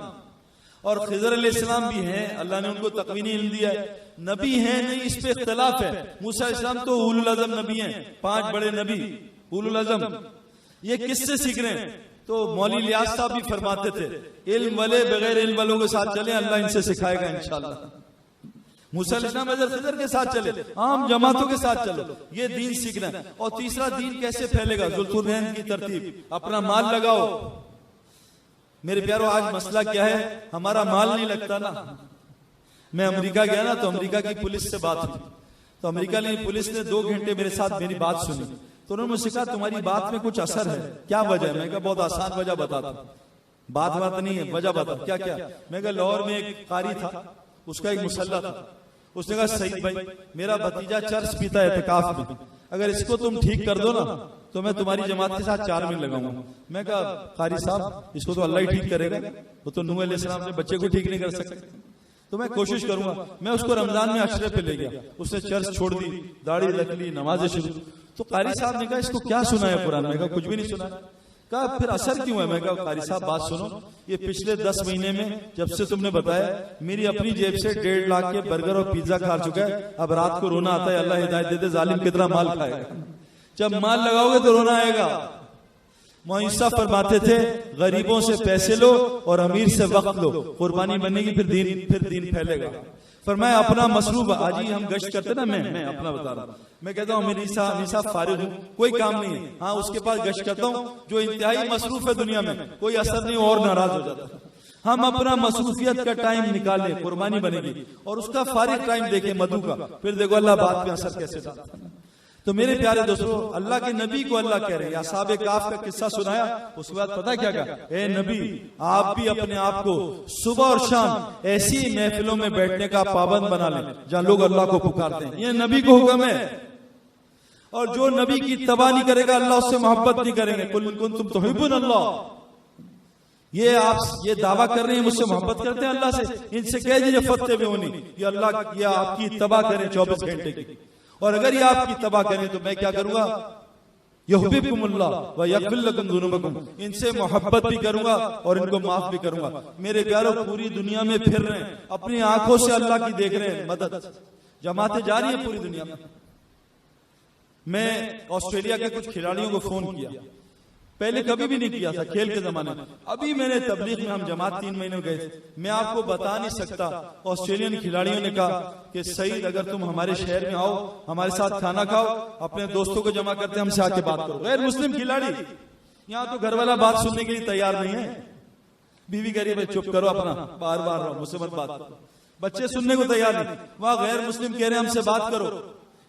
और खिजर अलैहिस्सलाम भी हैं, अल्लाह ने उनको तकवीनी इल्म दिया है, नबी हैं नहीं, इस पे इख्तिलाफ है। मूसा अलैहिस्सलाम तो उलुल अज़म नबी हैं, 5 बड़े नबी उलुल अज़म। ये किससे सीख रहे हैं? तो मौलवी लियाज साहब भी फरमाते थे, इल्म वाले बगैर इल्म वालों के साथ चले, अल्लाह इनसे सिखाएगा इंशाअल्लाह। मूसा अलैहिस्सलाम हज़रत खिजर के साथ चले, आम जमातों के साथ चलो, ये दीन सीखना है। और तीसरा, दीन कैसे फैलेगा? ज़ुल्क़ुरनैन की तरतीब, अपना माल लगाओ। मेरे प्यारों, आज मसला क्या है? हमारा माल नहीं लगता ना। मैं अमेरिका गया ना, तो अमेरिका की पुलिस से बात हुई, तो अमेरिका ने पुलिस ने 2 घंटे मेरे साथ मेरी बात सुनी। तो उन्होंने मुझसे कहा, तुम्हारी बात में कुछ असर है, क्या वजह है? मैं कहा बहुत आसान वजह बताता हूं, बात नहीं है, वजह बता। क्या क्या? मैं कहा लाहौर में एक कारी था, उसका एक मुसल्ला था। उसने कहा, सईद भाई, मेरा भतीजा चर्च पीता है एतिकाफ में, अगर इसको तुम ठीक कर दो ना तो मैं तुम्हारी जमात के साथ 4 मिनट लगाऊंगा। मैं कहा, कारी साहब, इसको तो अल्लाह ही ठीक करेगा, वो तो नूह अलैहिस्सलाम ने बच्चे को ठीक नहीं कर सकते, तो मैं कोशिश करूंगा। मैं उसको रमजान में अशरे पे ले गया, उसने चर्च छोड़ दी, दाढ़ी रख ली, नमाजें शुरू। तो कारी साहब ने कहा, इसको क्या सुना है कुरान? मैं कहा कुछ भी नहीं सुना। कहा फिर असर क्यों है? मैं कहा कारी साहब बात सुनो, ये पिछले 10 महीने में जब से तुमने बताया, मेरी अपनी जेब से 1.5 लाख के बर्गर और पिज्जा खा चुका है। अब रात को रोना आता है, अल्लाह हिदायत दे दे, जालिम कितना माल खाएगा। जब माल लगाओगे तो रोना आएगा। मुईसा फरमाते थे, गरीबों से पैसे लो और अमीर से वक्त लो, कुर्बानी बनेगी, फिर दीन फैलेगा। फरमाया अपना मसरूफ। आज ही हम गश्त करते ना, मैं अपना बता रहा हूँ, मैं कहता हूँ मेरी साहब फारिग हूँ, कोई काम नहीं है, हाँ उसके पास गश्त करता हूँ, जो इंतहाई मसरूफ है दुनिया में, कोई असर नहीं और नाराज हो जाता है। हम अपना मसरूफियत का टाइम निकालें, कुर्बानी बनेगी, और उसका फारिग टाइम देखें मधु का, फिर देखो अल्लाह बात में असर कैसे डालता है। तो मेरे प्यारे दोस्तों, अल्लाह के नबी को अल्लाह कह रहे हैं, असहाबे काफ का किस्सा सुनाया, उसके बाद पता क्या कहा? ए नबी, आप भी अपने आप को सुबह और शाम ऐसी महफिलों में बैठने का पाबंद बना लें जहां लोग अल्लाह को पुकारते हैं। ये नबी को हुक्म है। और जो नबी की तबाह नहीं करेगा, अल्लाह उससे मोहब्बत नहीं करेंगे। कुल कुंतुम तुहिब्बुन अल्लाह, ये आप ये दावा कर रहे हैं मुझसे मोहब्बत करते हैं अल्लाह से, इनसे कह दीजिए फत्ते में होनी, ये अल्लाह ये आपकी तबाह करें 24 घंटे की। और अगर ये आपकी तबाह करें तो मैं क्या करूंगा? युहिब्बुकुमुल्लाह व यग़फिर लकुम ज़ुनूबकुम, इनसे मोहब्बत भी करूंगा और इनको माफ भी करूंगा। मेरे प्यारों, पूरी दुनिया में फिर रहे हैं, अपनी आंखों से अल्लाह की देख रहे हैं मदद, जमातें जा रही हैं पूरी दुनिया में। मैं ऑस्ट्रेलिया के कुछ खिलाड़ियों को फोन किया, पहले कभी भी नहीं किया था खेल के जमाने में। अभी मैंने तबलीग में, हम जमात 3 महीने गए थे, मैं आपको बता नहीं सकता। ऑस्ट्रेलियन खिलाड़ियों ने कहा कि सईद, अगर तुम हमारे शहर में आओ, हमारे साथ खाना खाओ, अपने दोस्तों को जमा करते, हमसे आके बात करो। गैर मुस्लिम खिलाड़ी, यहाँ तो घर वाला बात सुनने के लिए तैयार नहीं है। बीवी कह रही है चुप करो, अपना बार बार रहो, मुझसे मत बात करो। बच्चे सुनने को तैयार नहीं, वहां गैर मुस्लिम कह रहे हैं हमसे बात करो।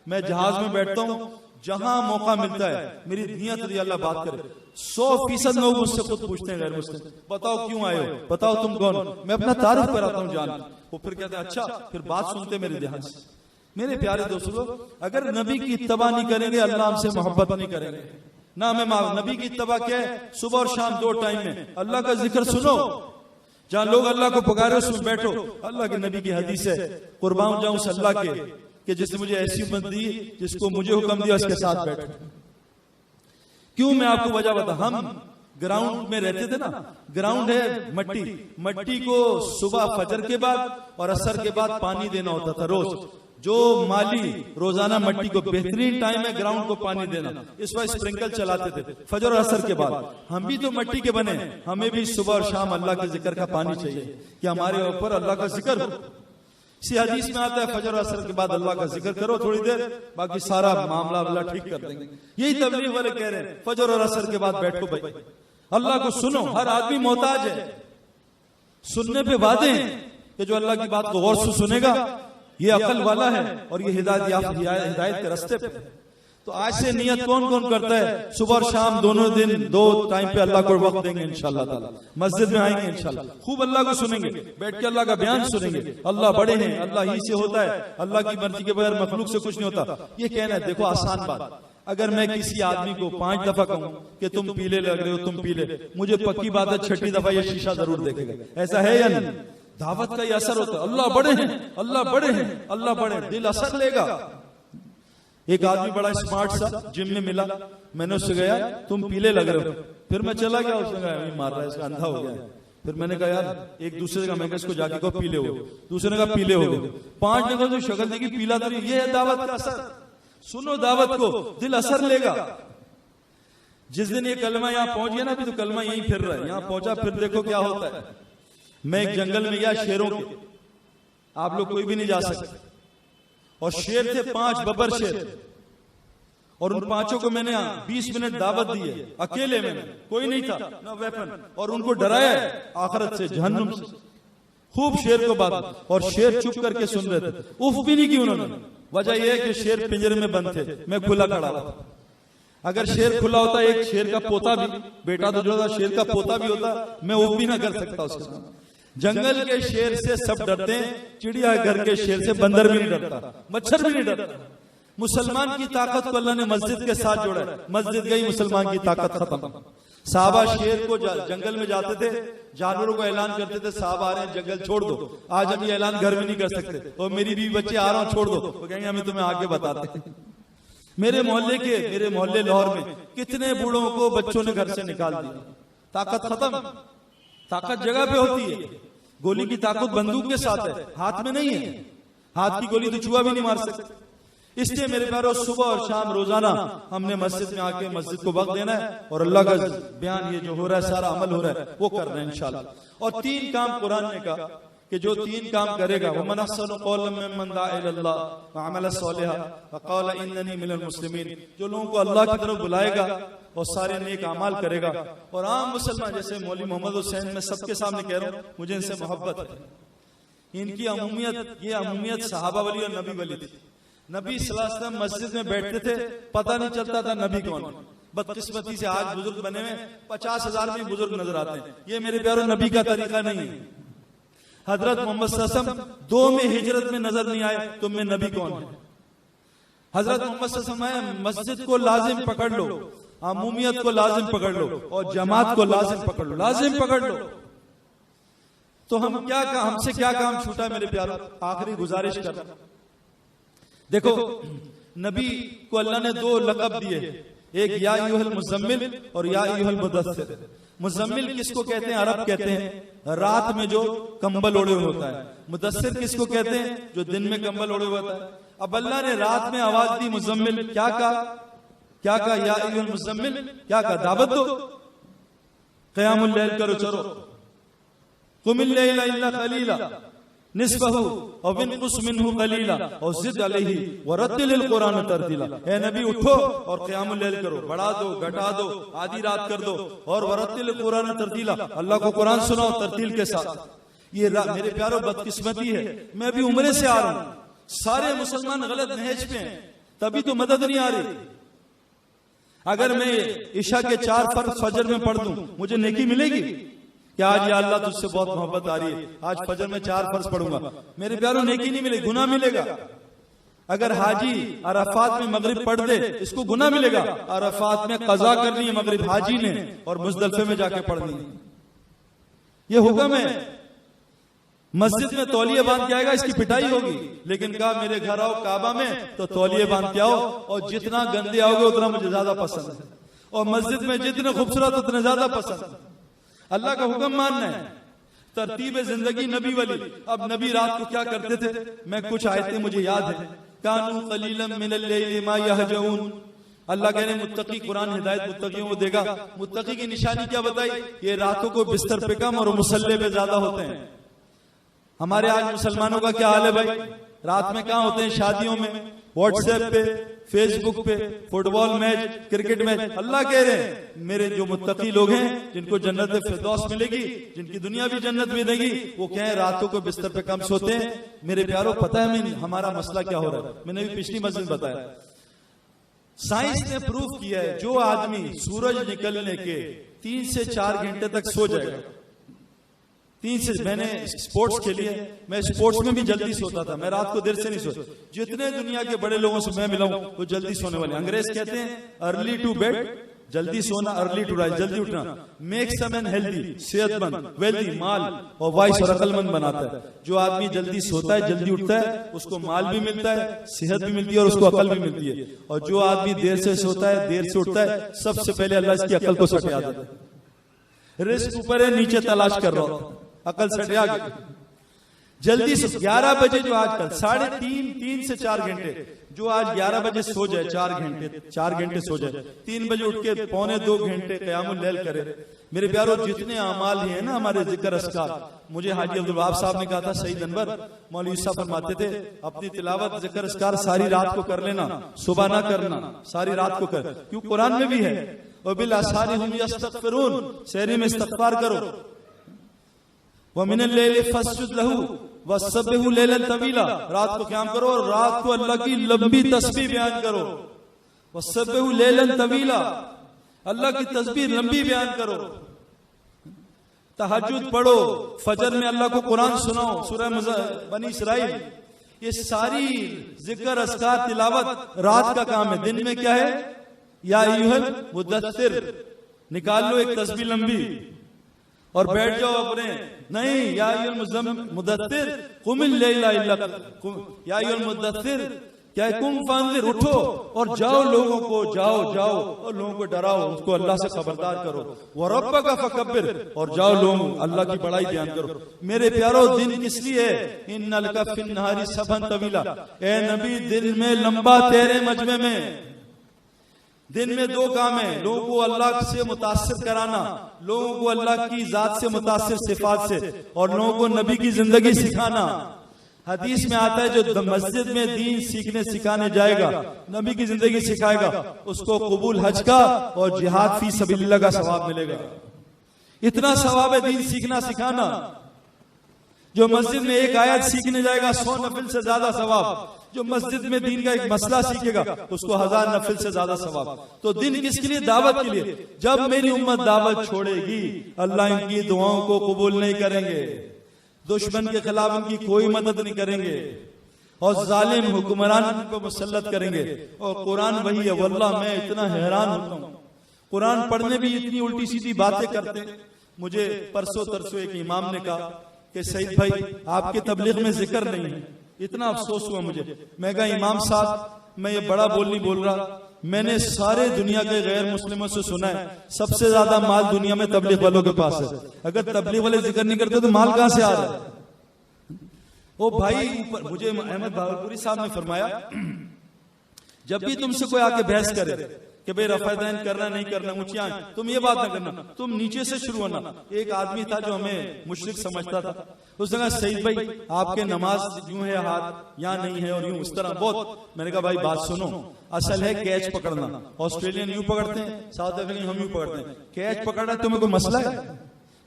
मैं जहाज में बैठता हूँ, जहां मौका मिलता है, मेरी नियत रही अल्लाह बात करे, 100% लोग मुझसे खुद पूछते हैं, गैर मुस्लिम, बताओ क्यों आए हो, बताओ तुम कौन। मैं अपना तारुफ कराता हूँ जान, वो फिर कहते हैं अच्छा, फिर बात सुनते मेरे ध्यान से। मेरे प्यारे दोस्तों, अगर नबी की इत्तबा नहीं करेंगे, अल्लाह हमसे मोहब्बत नहीं करेंगे ना। हमें नबी की इत्तबा क्या है? सुबह और शाम 2 टाइम में अल्लाह का जिक्र सुनो, जहां लोग अल्लाह को पुकारे उसमें बैठो। अल्लाह के नबी की हदीस है, कुर्बान जाऊं उस अल्लाह के कि जिसने मुझे ऐसी उम्मत दी, जिसको मुझे हुक्म दिया उसके साथ बैठो। क्यों? मैं आपको वजह बता। हम ग्राउंड में रहते थे ना, ग्राउंड है मट्टी, मट्टी को सुबह फजर के बाद और असर के बाद पानी देना होता था रोज। जो माली रोजाना मट्टी को, बेहतरीन टाइम है ग्राउंड को पानी देना, इस वक्त स्प्रिंकल चलाते थे फजर और असर के बाद। हम भी तो मट्टी के बने, हमें भी सुबह और शाम अल्लाह के जिक्र का पानी चाहिए कि हमारे ऊपर अल्लाह का जिक्र हो। इसी हदीस में आता है फजर और असर के बाद अल्लाह का जिक्र करो थोड़ी देर, बाकी सारा मामला अल्लाह ठीक कर देंगे। यही तबलीग वाले कह रहे हैं, फजर और असर के बाद बैठो भाई, अल्लाह को सुनो। हर आदमी मोहताज है, सुनने पे वादे हैं कि जो अल्लाह की बात को गौर से सुनेगा, ये अकल वाला है और ये हिदायत के रास्ते पे। तो आज से नियत कौन कौन करता है? सुबह और शाम दोनों दिन 2 टाइम पे अल्लाह को वक्त देंगे इंशाअल्लाह ताला। मस्जिद में आएंगे इंशाअल्लाह, खूब अल्लाह को सुनेंगे, बैठ के अल्लाह का बयान सुनेंगे। अल्लाह बड़े हैं, अल्लाह ही से होता है, अल्लाह की मर्जी के बगैर मखलूक से कुछ नहीं होता। ये कहना है, देखो आसान बात। अगर मैं किसी आदमी को 5 दफा कहूं कि तुम पीले लग रहे हो, तुम पीले, मुझे पक्की बात है 6ठी दफा ये शीशा जरूर देखेगा। ऐसा है या नहीं? दावत का ये असर होता है। अल्लाह बड़े हैं, अल्लाह बड़े हैं, अल्लाह बड़े, दिल असर लेगा। एक आदमी बड़ा स्मार्ट सा जिम में मिला, मैंने उससे गया तुम पीले लग रहे हो, फिर मैं चला गया, उसने कहा मार रहा है, इसका अंधा हो गया है। फिर मैंने कहा यार एक दूसरे का, मैं इसको जाके कहो पीले हो, दूसरे ने कहा पीले हो गए, 5 ने कहा तो शक्ल देखी पीला तो नहीं, ये है दावत का असर। सुनो दावत को, दिल असर लेगा। जिस दिन ये कलमा यहाँ पहुंच गया ना, अभी तो कलमा यहीं फिर रहा है, यहाँ पहुंचा फिर देखो क्या होता है। मैं एक जंगल में गया शेरों के, आप लोग कोई भी नहीं जा सकते, और शेर थे 5 बब्बर शेर, और उन 5 को मैंने 20 मिनट दावत दी है, अकेले में, कोई नहीं था, ना वेपन, और उनको डराया है आखिरत से, जहन्नुम से, खूब शेर को बात। और शेर चुप करके सुन रहे थे, उफ भी नहीं की उन्होंने। वजह यह है कि शेर पिंजरे में बंद थे, मैं खुला खड़ा था। अगर शेर खुला होता, एक शेर का पोता भी, बेटा तो जो था, शेर का पोता भी होता, मैं उफ भी ना कर सकता उसके सामने। जंगल के शेर से सब डरते हैं, चिड़िया घर के शेर से बंदर भी नहीं डरता, मच्छर भी नहीं डरता। मुसलमान की ताकत को अल्लाह ने मस्जिद के साथ जोड़ा है, मस्जिद गई मुसलमान की ताकत खत्म। साहबा शेर को जंगल में जाते थे, जानवरों को ऐलान करते थे साहब आ रहे हैं, जंगल छोड़ दो। आज हम ये ऐलान घर में नहीं कर सकते, और मेरी बीवी बच्चे आ रहा हूं छोड़ दो, वो कहेंगे हमें तुम्हें आगे बताते हैं। मेरे मोहल्ले लाहौर में कितने बूढ़ों को बच्चों ने घर से निकाल दिया, ताकत खत्म। ताकत जगह पे होती है, गोली की ताकत बंदूक के साथ है, हाथ में नहीं है। हाथ की गोली तो चूहा भी नहीं मार सकते। इसलिए मेरे प्यारों, सुबह और शाम रोजाना हमने मस्जिद में आके मस्जिद को वक्त देना है, और अल्लाह का बयान ये जो हो रहा है, सारा अमल हो रहा है, वो कर रहे हैं इंशाल्लाह। और 3 काम कुरान ने कहा कि जो 3 काम करेगा, वो मन अहसनु क़ौलन मिम्मन दअा इलल्लाह व अमल सालिहा व क़ाला इन्ननी मिनल मुस्लिमीन, जो लोगों को अल्लाह की तरफ बुलाएगा और सारे नेक अमाल करेगा। और आम मुसलमान जैसे मौलवी मोहम्मद हुसैन, मैं सबके सामने कह रहा हूँ, मुझे इनसे मोहब्बत है। इनकी अमूमियत, ये अमूमियत सहाबा वली और नबी वली थी। नबी सल्लल्लाहु अलैहि वसल्लम मस्जिद में बैठते थे, पता नहीं चलता था नबी कौन। बदकिस्मती से आज बुजुर्ग बने हुए 50,000 में बुजुर्ग नजर आते हैं। ये मेरे प्यारों नबी का तरीका नहीं है। हजरत मोहम्मद सल्लल्लाहु अलैहि वसल्लम 2 में हिजरत में नजर नहीं आए, तुम में नबी कौन है? हजरत मोहम्मद सल्लल्लाहु अलैहि वसल्लम मस्जिद को लाजिम पकड़ लो, अमूमियत को लाजिम पकड़ लो, और जमात को लाजिम पकड़ लो, लाजिम पकड़ लो। तो हमसे क्या काम छूटा मेरे प्यारों? आखिरी गुजारिश कर, देखो नबी को अल्लाह ने 2 लक़ब दिए, एक या अय्युहल मुज़म्मिल और या अय्युहल मुदस्सिर। मुज़म्मिल किसको कहते हैं? अरब कहते हैं रात में जो कंबल ओढ़े हुए होता है। मुदस्सिर किसको कहते हैं? जो दिन में कंबल ओढ़े हुए होता है। अब अल्लाह ने रात में आवाज दी मुज़म्मिल, क्या कहा? या अय्युहल मुज़म्मिल, क्या कहा? दावत दो, क़यामुल लैल करो, चलो, क़ुमिल लैला इल्ला क़लीला निस्फहु औ बिनकुस मिन्हु क़लीला और ज़िद अलैहि वरत्तिलिल कुरान तरतीला। ए नबी उठो और क़यामुल लैल करो, बढ़ा दो, घटा दो, आधी रात कर दो, और वरत्तिलिल कुरान तरतीला, अल्लाह को कुरान सुनाओ तरतील के साथ। ये मेरे प्यारों बदकिस्मती है, मैं भी उम्रे से आ रहा हूं, सारे मुसलमान गलत नहज पे हैं, तभी तो मदद नहीं आ रही। अगर मैं ईशा के 4 फर्ज फजर में पढ़ दूं, मुझे नेकी मिलेगी क्या? आज या अल्लाह तुझसे बहुत मोहब्बत आ रही है, आज फजर में 4 फर्ज पढ़ूंगा, मेरे प्यारों नेकी नहीं मिलेगी, गुनाह मिलेगा। अगर हाजी अराफात में मगरिब पढ़ दे, इसको गुनाह मिलेगा। अराफात में कज़ा करनी है मगरिब हाजी ने, और मुज़दलिफे में जाके पढ़नी है, ये हुक्म है। मस्जिद में तौलिए बांध के आएगा, इसकी पिटाई होगी। लेकिन कहा मेरे घर आओ काबा में तो तौलिए बांध के आओ, और जितना गंदे आओगे उतना मुझे ज्यादा पसंद है, और मस्जिद में जितने खूबसूरत उतने ज्यादा पसंद है। अल्लाह का हुक्म मानना है, तरतीब जिंदगी नबी वाली। अब नबी रात को क्या करते थे? मैं कुछ आयतें मुझे याद है। कानू कलीलन मिनल लैली मा यहजऊन, अल्लाह कह रहे मुत्तकी, कुरान हिदायत मुत्तकियों को देगा। मुत्तकी की निशानी क्या बताई? ये रातों को बिस्तर पे कम और मुसल्ले पे ज्यादा होते हैं। हमारे आज मुसलमानों का क्या हाल है भाई? रात में कहाँ होते हैं? शादियों में, व्हाट्सएप पे, फेसबुक पे, फुटबॉल मैच, क्रिकेट मैच। अल्लाह कह रहे हैं मेरे जो मुत्तकी लोग हैं, जिनको जन्नत फिरदौस मिलेगी, जिनकी दुनिया भी जन्नत मिलेगी, वो क्या है रातों को बिस्तर पे कम सोते हैं। मेरे प्यारों पता है मैं हमारा मसला क्या हो रहा है? मैंने भी पिछली मस्जिद बताया, साइंस ने प्रूफ किया है जो आदमी सूरज निकलने के 3 से 4 घंटे तक सो जाएगा, 3 से, मैंने स्पोर्ट्स खेली है, मैं स्पोर्ट्स में भी जल्दी सोता था, मैं रात को देर से नहीं सोता। जितने दुनिया के बड़े लोगों से मैं मिला हूं वो जल्दी सोने वाले। अंग्रेज कहते हैं अर्ली टू बेड, जल्दी सोना, अर्ली टू राइज, जल्दी उठना, मेक्स अ मैन हेल्दी, सेहतमंद, वेल्दी, माल और वाइस और अकलमंद बनाता है। जो आदमी जल्दी सोता है, जल्दी उठता है, उसको माल भी मिलता है, सेहत भी मिलती है, और उसको अकल भी मिलती है। और जो आदमी देर से सोता है, देर से उठता है, सबसे पहले अल्लाह इसकी अकल को सटिया देता है। रिस्क ऊपर है, नीचे तलाश कर रहा हूं, अकल से हटिया गई। जल्दी से 11 बजे जो आजकल 3.5 से 4 घंटे, जो आज 11 बजे सो जाए 4 घंटे सो जाए, 3 बजे उठ के 1.25-2 घंटे क़यामुल लैल करे। मेरे प्यारों, जितने अमाल हैं ना हमारे जिक्र अस्कार, मुझे हाजी अब्दुल वहाब साहब ने कहा था, सईद अनवर मौलवी साहब फरमाते थे, अपनी तिलावत जिक्र अस्कार सारी रात को कर लेना, सुबह ना करना, सारी रात को कर, क्यों कुरान में भी है, और बिल आसारी हुम यस्तगफिरून, सहरी में इस्तगफार करो, वमिनल लैली फस्जुद लहू वसब्बिहू लैलन तवीला, रात को क़याम करो और रात को अल्लाह की लंबी तस्बीह बयान करो, वसब्बिहू लैलन तवीला, अल्लाह की तस्बीह लंबी बयान करो, तहज्जुद पढ़ो, फजर में अल्लाह को कुरान सुनाओ, सूरह बनी इसराइल, ये सारी जिक्र अस्कार तिलावत रात का काम है। दिन में क्या है, या अय्युहल मुद्दस्सिर, निकाल लो एक तस्बीह लंबी और बैठ जाओ अपने, नहीं, या अय्युहल मुद्दस्सिर कुमिल लैला इल्ला, या अय्युहल मुद्दस्सिर क्या है, कुम फांजिर, उठो और जाओ, लोगों को जाओ और लोगों को डराओ, उसको अल्लाह से खबरदार करो, व रब्बका फकब्बिर, और जाओ लोग अल्लाह की बड़ाई बयान करो। मेरे प्यारो, दिन किस लिए है, इन्ना लका फिन नहारी सबहन तवीला, ए नबी दिन में लंबा तेरे मजमे में, दिन में 2 काम है, लोगों को अल्लाह से मुतासिर कराना, लोगों को अल्लाह की जात से मुतासिर सिफात से, और लोगों को नबी की जिंदगी सिखाना। हदीस में आता है, जो मस्जिद में दीन सीखने सिखाने जाएगा, नबी की जिंदगी सिखाएगा, उसको कबूल हज का और जिहाद फी सबीलिल्लाह का सवाब मिलेगा। इतना सवाब है दीन सीखना सिखाना। जो मस्जिद में एक आयत सीखने जाएगा 100 नफिल से ज्यादा सवाब, जो मस्जिद में दीन का एक मसला सीखेगा उसको 1000 नफिल से ज्यादा सवाब। तो दिन किसके लिए, दावत के लिए। जब मेरी उम्मत दावत छोड़ेगी, अल्लाह इनकी दुआओं को कबूल नहीं करेंगे, दुश्मन के खिलाफ उनकी कोई मदद नहीं करेंगे, और जालिम हुक्मरान को मुसल्लत करेंगे। और कुरान वही है, वल्लाह मैं इतना हैरान होता हूँ, कुरान पढ़ने भी इतनी उल्टी सीधी बातें करते हैं। मुझे परसों तरसों एक इमाम ने कहा कि सईद भाई आपके तबलीग में जिक्र नहीं है, इतना अफसोस हुआ मुझे। मैं कहा इमाम साहब, मैं ये बड़ा बोल नहीं बोल रहा, मैंने सारे दुनिया के गैर मुस्लिमों से सुना है सबसे ज्यादा माल दुनिया में तबलीग वालों के पास है। अगर तबलीग वाले जिक्र नहीं करते तो माल कहां से आ रहा है। ओ भाई, ऊपर मुझे अहमद भावलपुरी साहब ने फरमाया, जब भी तुमसे कोई आके बहस करे कि भाई रफ़ादैन करना नहीं करना, ऊंची आंख, तुम ये बात ना करना, तुम नीचे से शुरू होना। एक आदमी था जो हमें मुशरिक समझता था, उसने कहा सईद भाई आपके नमाज यूं है, हाथ यहाँ नहीं है और यूं इस तरह बहुत। मैंने कहा भाई बात सुनो, असल है कैच पकड़ना। ऑस्ट्रेलियन यूं पकड़ते हैं, साउथ अफ्रीकन हम यूं पकड़ते हैं। कैच पकड़ना तुम्हें कोई मसला है?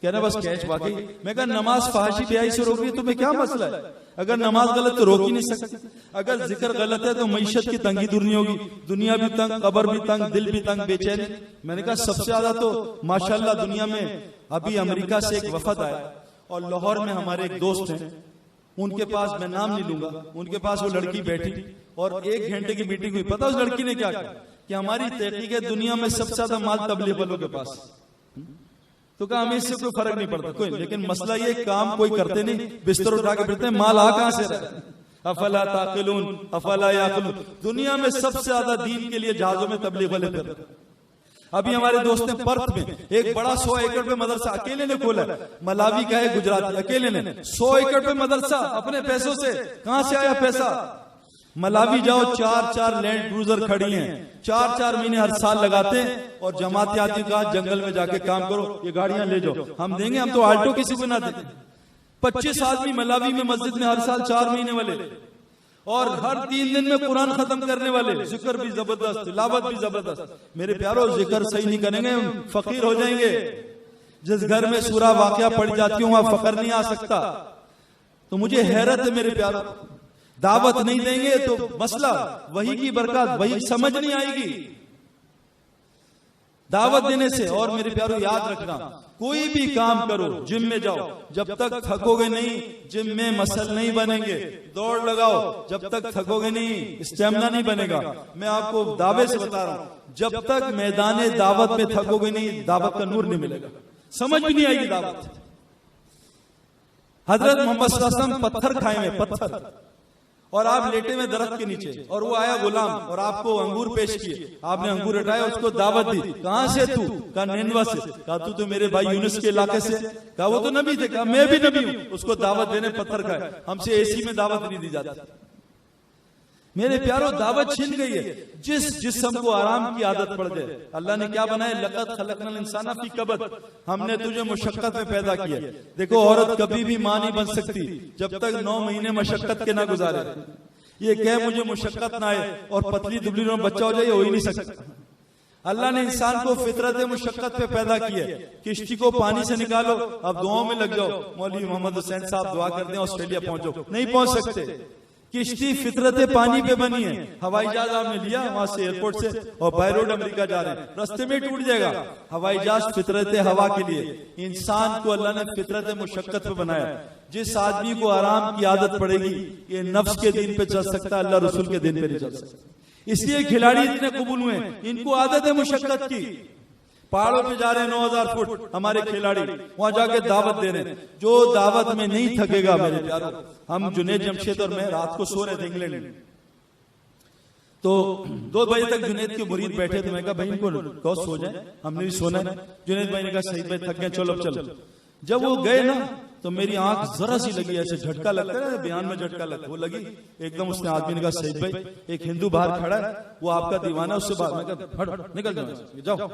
कहना बस कैच वाकई। मैं कहा नमाज फहाशी ब्याई से रोक रही है, तुम्हें क्या मसला है? अगर नमाज गलत तो रोक ही नहीं सकते। अगर जिक्र गलत है तो मईशत की तंगी दूर नहीं होगी, दुनिया भी तंग, कब्र भी तंग, दिल भी तंग, बेचैन। मैंने कहा सबसे ज्यादा तो माशाल्लाह दुनिया में अभी अमेरिका से एक वफद आया और लाहौर में हमारे एक दोस्त हैं, उनके पास, मैं नाम नहीं लूंगा, उनके पास वो लड़की बैठी और 1 घंटे की मीटिंग हुई। पता उस लड़की ने क्या कहा कि हमारी तहकीक है दुनिया में सबसे ज्यादा माल तबलीग वालों के पास। तो कहा हमें इससे कोई फर्क नहीं पड़ता कोई, लेकिन मसला ये काम कोई करते नहीं, बिस्तर उठा के फिरते हैं, माल आ कहां से रहा है? अफला ताकिलून अफला याकुलून। दुनिया में सबसे ज्यादा दीन के लिए जहाजों में तबलीग वाले थे। अभी हमारे दोस्त ने पर्थ में एक बड़ा 100 एकड़ पे मदरसा अकेले ने खोला है, मलावी का है, गुजरात, अकेले ने 100 एकड़ पे मदरसा अपने पैसों से। कहां से आया पैसा? मलावी जाओ, 4-4 लैंड क्रूजर खड़ी हैं, 4-4 महीने हर साल लगाते हैं और जमाते आती का जंगल में जाके काम करो, ये गाड़ियां ले जाओ, हम देंगे, हम तो आल्टो किसी को ना देंगे। 25 आदमी मलावी में मस्जिद में हर साल 4 महीने वाले, और हर 3 दिन में कुरान खत्म करने वाले, जिक्र भी जबरदस्त, तिलावत भी जबरदस्त। मेरे प्यारो, जिक्र सही नहीं करेंगे फकीर हो जाएंगे। जिस घर में सूरा वाकया पड़ जाती हूँ वहां फकर नहीं आ सकता। तो मुझे हैरत है मेरे प्यारो, दावत नहीं देंगे तो मसला वही की बरकत, वही समझ नहीं आएगी दावत देने से। और मेरे प्यारो याद रखना, कोई भी काम करो, जिम में जाओ, जब तक थकोगे नहीं जिम में मसल नहीं बनेंगे। दौड़ लगाओ, जब तक थकोगे नहीं स्टेमिना नहीं बनेगा। मैं आपको दावे से बता रहा हूं, जब तक मैदान दावत में थकोगे नहीं दावत का नूर नहीं मिलेगा, समझ भी नहीं आएगी दावत। हजरत मोहम्मद सल्लल्लाहु अलैहि वसल्लम पत्थर खाए में, पत्थर, और आप लेटे में दरख्त के नीचे, और वो आया गुलाम और आपको अंगूर पेश किए, आपने अंगूर हटाया, उसको दावत दी, कहां से तू? कहा नैनवा से। कहा तू तो मेरे भाई यूनुस के इलाके से। कहा वो तो नबी थे। कहा मैं भी नबी हूं। उसको दावत देने पत्थर खाए। हमसे एसी में दावत नहीं दी जाती। मेरे प्यारों, दावत छिन गई है। जिस जिस्म को आराम की आदत पड़ जाए, अल्लाह ने क्या बनाया? लक़द खलक़नल इंसाना फी कबद, हमने तुझे मुशक्कत में पैदा किया। देखो, औरत कभी भी मां नहीं बन सकती जब तक 9 महीने मशक्कत के ना गुजारे। ये कहे मुझे मुशक्कत ना आए और पतली दुबली में बच्चा हो जाए, ये हो ही नहीं सकता। अल्लाह ने इंसान को फितरत मुशक्कत पे पैदा किया। किश्ती को पानी से निकालो, अब दुआओं में लग जाओ, मौलवी मोहम्मद हुसैन साहब दुआ कर दें ऑस्ट्रेलिया पहुंचो, नहीं पहुंच सकते। किश्ती फितरत पानी पे बनी है। हवाई जहाज आपने लिया वहां से, एयरपोर्ट से, और बाय रोड अमेरिका जा रहे हैं, रास्ते में टूट जाएगा। हवाई जहाज फितरत हवा के लिए। इंसान को अल्लाह ने फितरत मुशक्कत पे बनाया। जिस आदमी को आराम की आदत पड़ेगी, ये नफ्स के दिन पे चल सकता है, अल्लाह रसूल के दिन पे नहीं चल सकता। इसलिए खिलाड़ी इतने कबूल हुए, इनको आदत है मुशक्कत की। पहाड़ों पे जा रहे हैं 9000 फुट हमारे खिलाड़ी, वहां जाके दावत दे रहे हैं। जो दावत में नहीं थकेगा मेरे प्यारों, हम जुनैद जमशेद और मैं रात को सो रहे थे इंग्लैंड में, तो 2 बजे तक जुनैद के मुरीद बैठे थे। मैं कहा भाई इनको कहो सो जाए, हमने भी सोना है। जुनैद भाई ने कहा सईद भाई थक गए, चलो अब चलो। जब वो गए ना, तो मेरी आंख जरा सी लगी, ऐसे झटका लगता है बयान में, झटका लगता, वो लगी एकदम। उसने आदमी ने कहा सईद भाई एक हिंदू बाहर खड़ा है, वो आपका दीवाना, उससे बात। मैं कहा हट निकल जाओ।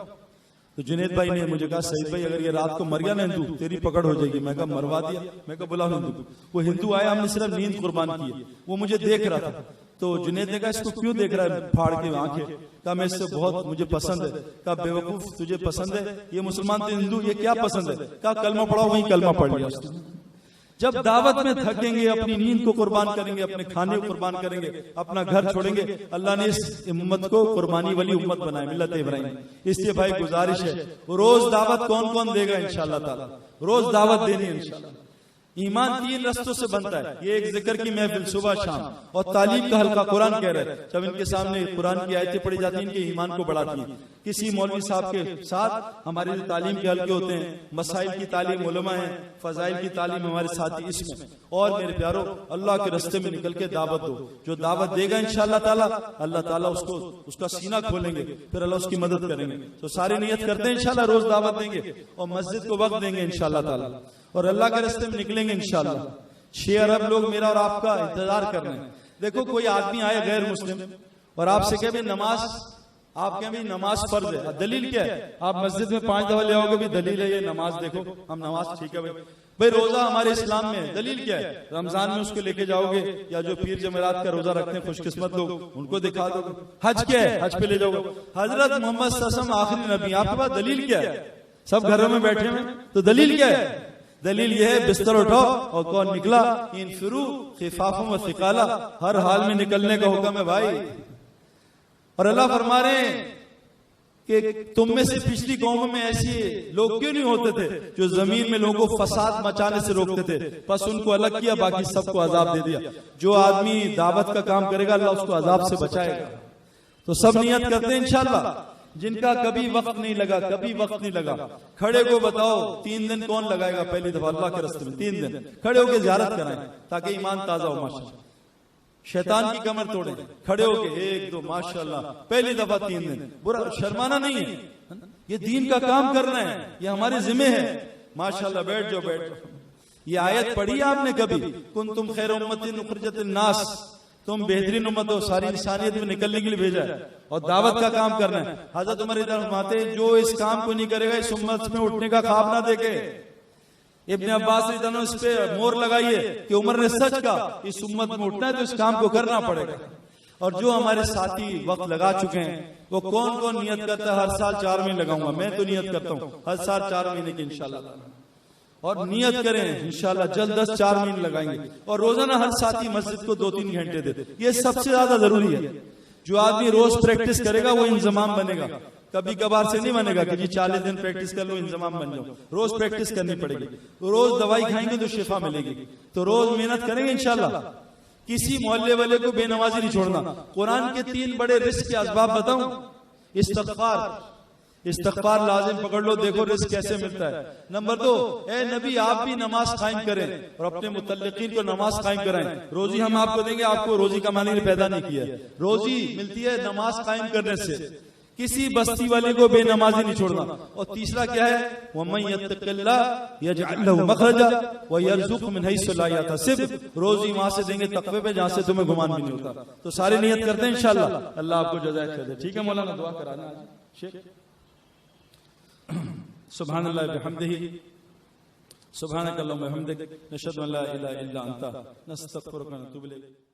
तो जुनैद भाई ने मुझे कहा सईद भाई अगर ये रात को मर गया ना हिंदू, तेरी पकड़ हो जाएगी। मैं कहा मरवा दिया। मैं कहा बुलाओ हिंदू। वो हिंदू आया, हमने सिर्फ नींद कुर्बान की है। वो मुझे देख रहा था। तो जुनैद ने कहा इसको क्यों देख रहा है फाड़ के आंखें? कहा मैं इससे बहुत मुझे पसंद है। कहा बेवकूफ, तुझे पसंद है, ये मुसलमान तो हिंदू, ये क्या पसंद है? कहा कलमा पढ़ाओ, वही कलमा पढ़ लिया उसने। जब दावत में थकेंगे, अपनी नींद को कुर्बान करेंगे, अपने खाने को कुर्बान करेंगे, अपना घर छोड़ेंगे, अल्लाह ने इस उम्मत को कुर्बानी वाली उम्मत बनाई, मिल्लत इब्राहिम। इसलिए भाई गुजारिश है, रोज दावत कौन कौन देगा इंशाअल्लाह ताला, रोज दावत देनी है इंशाअल्लाह। ईमान 3 रस्तों से बनता है। ये एक जिक्र की महफिल सुबह शाम, और तालीम का हल्का। कुरान कह रहे हैं जब इनके सामने कुरान की आयतें पढ़ी जाती हैं, इनके ईमान को बढ़ाती हैं। किसी मौलवी साहब के साथ हमारे तालीम के हल्के होते हैं, मसाइल की तालीम उलमा है, फजाइल की तालीम हमारे साथी इसमें। और मेरे प्यारो, अल्लाह के रास्ते में निकल के दावत दो। जो दावत देगा इंशाअल्लाह ताला, अल्लाह ताला उसको उसका सीना खोलेंगे, फिर अल्लाह उसकी मदद करेंगे। तो सारे नियत करते हैं इंशाअल्लाह रोज दावत देंगे और मस्जिद को वक्त देंगे इंशाअल्लाह ताला, और अल्लाह के रास्ते में निकलेंगे इंशाअल्लाह। 6 अरब लोग मेरा और आपका इंतजार कर रहे हैं। देखो कोई आदमी आए गैर मुस्लिम और आपसे कहे नमाज, आप कहें नमाज फर्ज है, दलील क्या है? आप मस्जिद में 5 दफा ले आओगे, भी दलील है ये नमाज, देखो हम नमाज, ठीक है भाई रोजा हमारे इस्लाम में दलील क्या है? रमजान में उसको लेके जाओगे, या जो पीर जमेरात का रोजा रखते हैं खुशकिस्मत लोग, उनको दिखा दोगे। हज क्या है? हज पे ले जाओगे। हजरत मोहम्मद सल्लल्लाहु अलैहि वसल्लम आखिरी नबी, आपके पास दलील क्या है? सब घरों में बैठे हैं, तो दलील क्या है? दलील यह है बिस्तर उठाओ और कौन निकला, इनफिरू खिफाफुम व सिकाला, हर हाल में निकलने का हुक्म है भाई। और अल्लाह फरमा रहे हैं कि तुम में से पिछली कौमों में ऐसे लोग क्यों नहीं होते थे जो जमीन में लोगों को फसाद मचाने से रोकते थे, बस उनको अलग किया, बाकी सबको अजाब दे दिया। जो आदमी दावत का काम करेगा अल्लाह उसको अजाब से बचाएगा। तो सब नियत करते हैं इंशाअल्लाह। जिनका कभी वक्त नहीं लगा, कभी वक्त नहीं लगा, खड़े को बताओ 3 दिन कौन लगाएगा पहली दफा अल्लाह के रास्ते में? 3 दिन खड़े होकर ज़ियारत कराएं ताकि ईमान ताजा हो। माशाअल्लाह, शैतान की कमर तोड़े, खड़े होके 1 2 माशाअल्लाह, पहली दफा 3 दिन। बुरा शर्माना नहीं है, ये दीन का काम करना है, ये हमारे जिम्मे है। माशाअल्लाह, बैठ जाओ बैठ जाओ। ये आयत पढ़ी आपने कभी? कुंतुम खैर उम्मतिन उखरिजत लिन्नास, तुम बेहतरीन उम्मत हो, सारी इंसानियत में निकलने के लिए भेजा है और दावत का काम करना है। हजरत उमर इधर फरमाते हैं जो इस काम को नहीं करेगा इस उम्मत में उठने का ख्वाब ना देखे। इब्ने अब्बास इधर इस पे मोहर लगाइए कि उमर ने सच कहा, इस उम्मत में उठना है तो इस काम को करना पड़ेगा। और जो हमारे साथी वक्त लगा चुके हैं वो कौन कौन नियत करता है हर साल 4 महीने लगाऊंगा? मैं तो नियत करता हूँ हर साल 4 महीने की इंशाल्लाह, और नियत करें इंशाल्लाह जल्द 10 महीने लगाएंगे। और रोजाना हर साथी मस्जिद को 2-3 घंटे दे, ये सबसे ज्यादा जरूरी है। जो आदमी रोज प्रैक्टिस करेगा वो इंजमाम बनेगा, कभी कभार से नहीं बनेगा कि जी 40 दिन प्रैक्टिस कर लो इंजमाम बन जाओ। रोज प्रैक्टिस करनी पड़ेगी। रोज दवाई खाएंगे तो शिफा मिलेगी। तो रोज मेहनत करेंगे इंशाल्लाह। किसी मोहल्ले वाले को बेनमाजी नहीं छोड़ना। कुरान के 3 बड़े रिस्क के असबाब बताऊं? इस्तिग़फार, इस्तिग़फ़ार लाजिम पकड़ लो, देखो रिज़्क़ कैसे मिलता है। नंबर 2, ए नबी आप भी नमाज कायम करें और अपने मुतल्लिकीन को नमाज कायम कराएं। रोजी हम आपको देंगे, आपको रोजी कमाने ने पैदा नहीं किया, रोजी मिलती है नमाज कायम करने से। किसी बस्ती वाले को बेनमाजी नहीं छोड़ना। और तीसरा क्या है, वमन यत्तक़िल्लाह यजअल लहू मख़रजा व यरज़ुक़हु मिन हैसु ला यहतसिब, रोजी वहां से देंगे तक़वे पे जहां से तुम्हें गुमान भी नहीं होता। तो सारे नियत करते हैं इंशाअल्लाह, अल्लाह आपको जज़ा खैर दे। ठीक है मौलाना, दुआ कराना आज शेख। सुब्हानल्लाह बिहम्दिही सुब्हानकल्लाहुम्मा व बिहम्दिक नशहदु अन ला इलाहा इल्ला अंता नस्तग़फिरुका व नतूबु इलैक।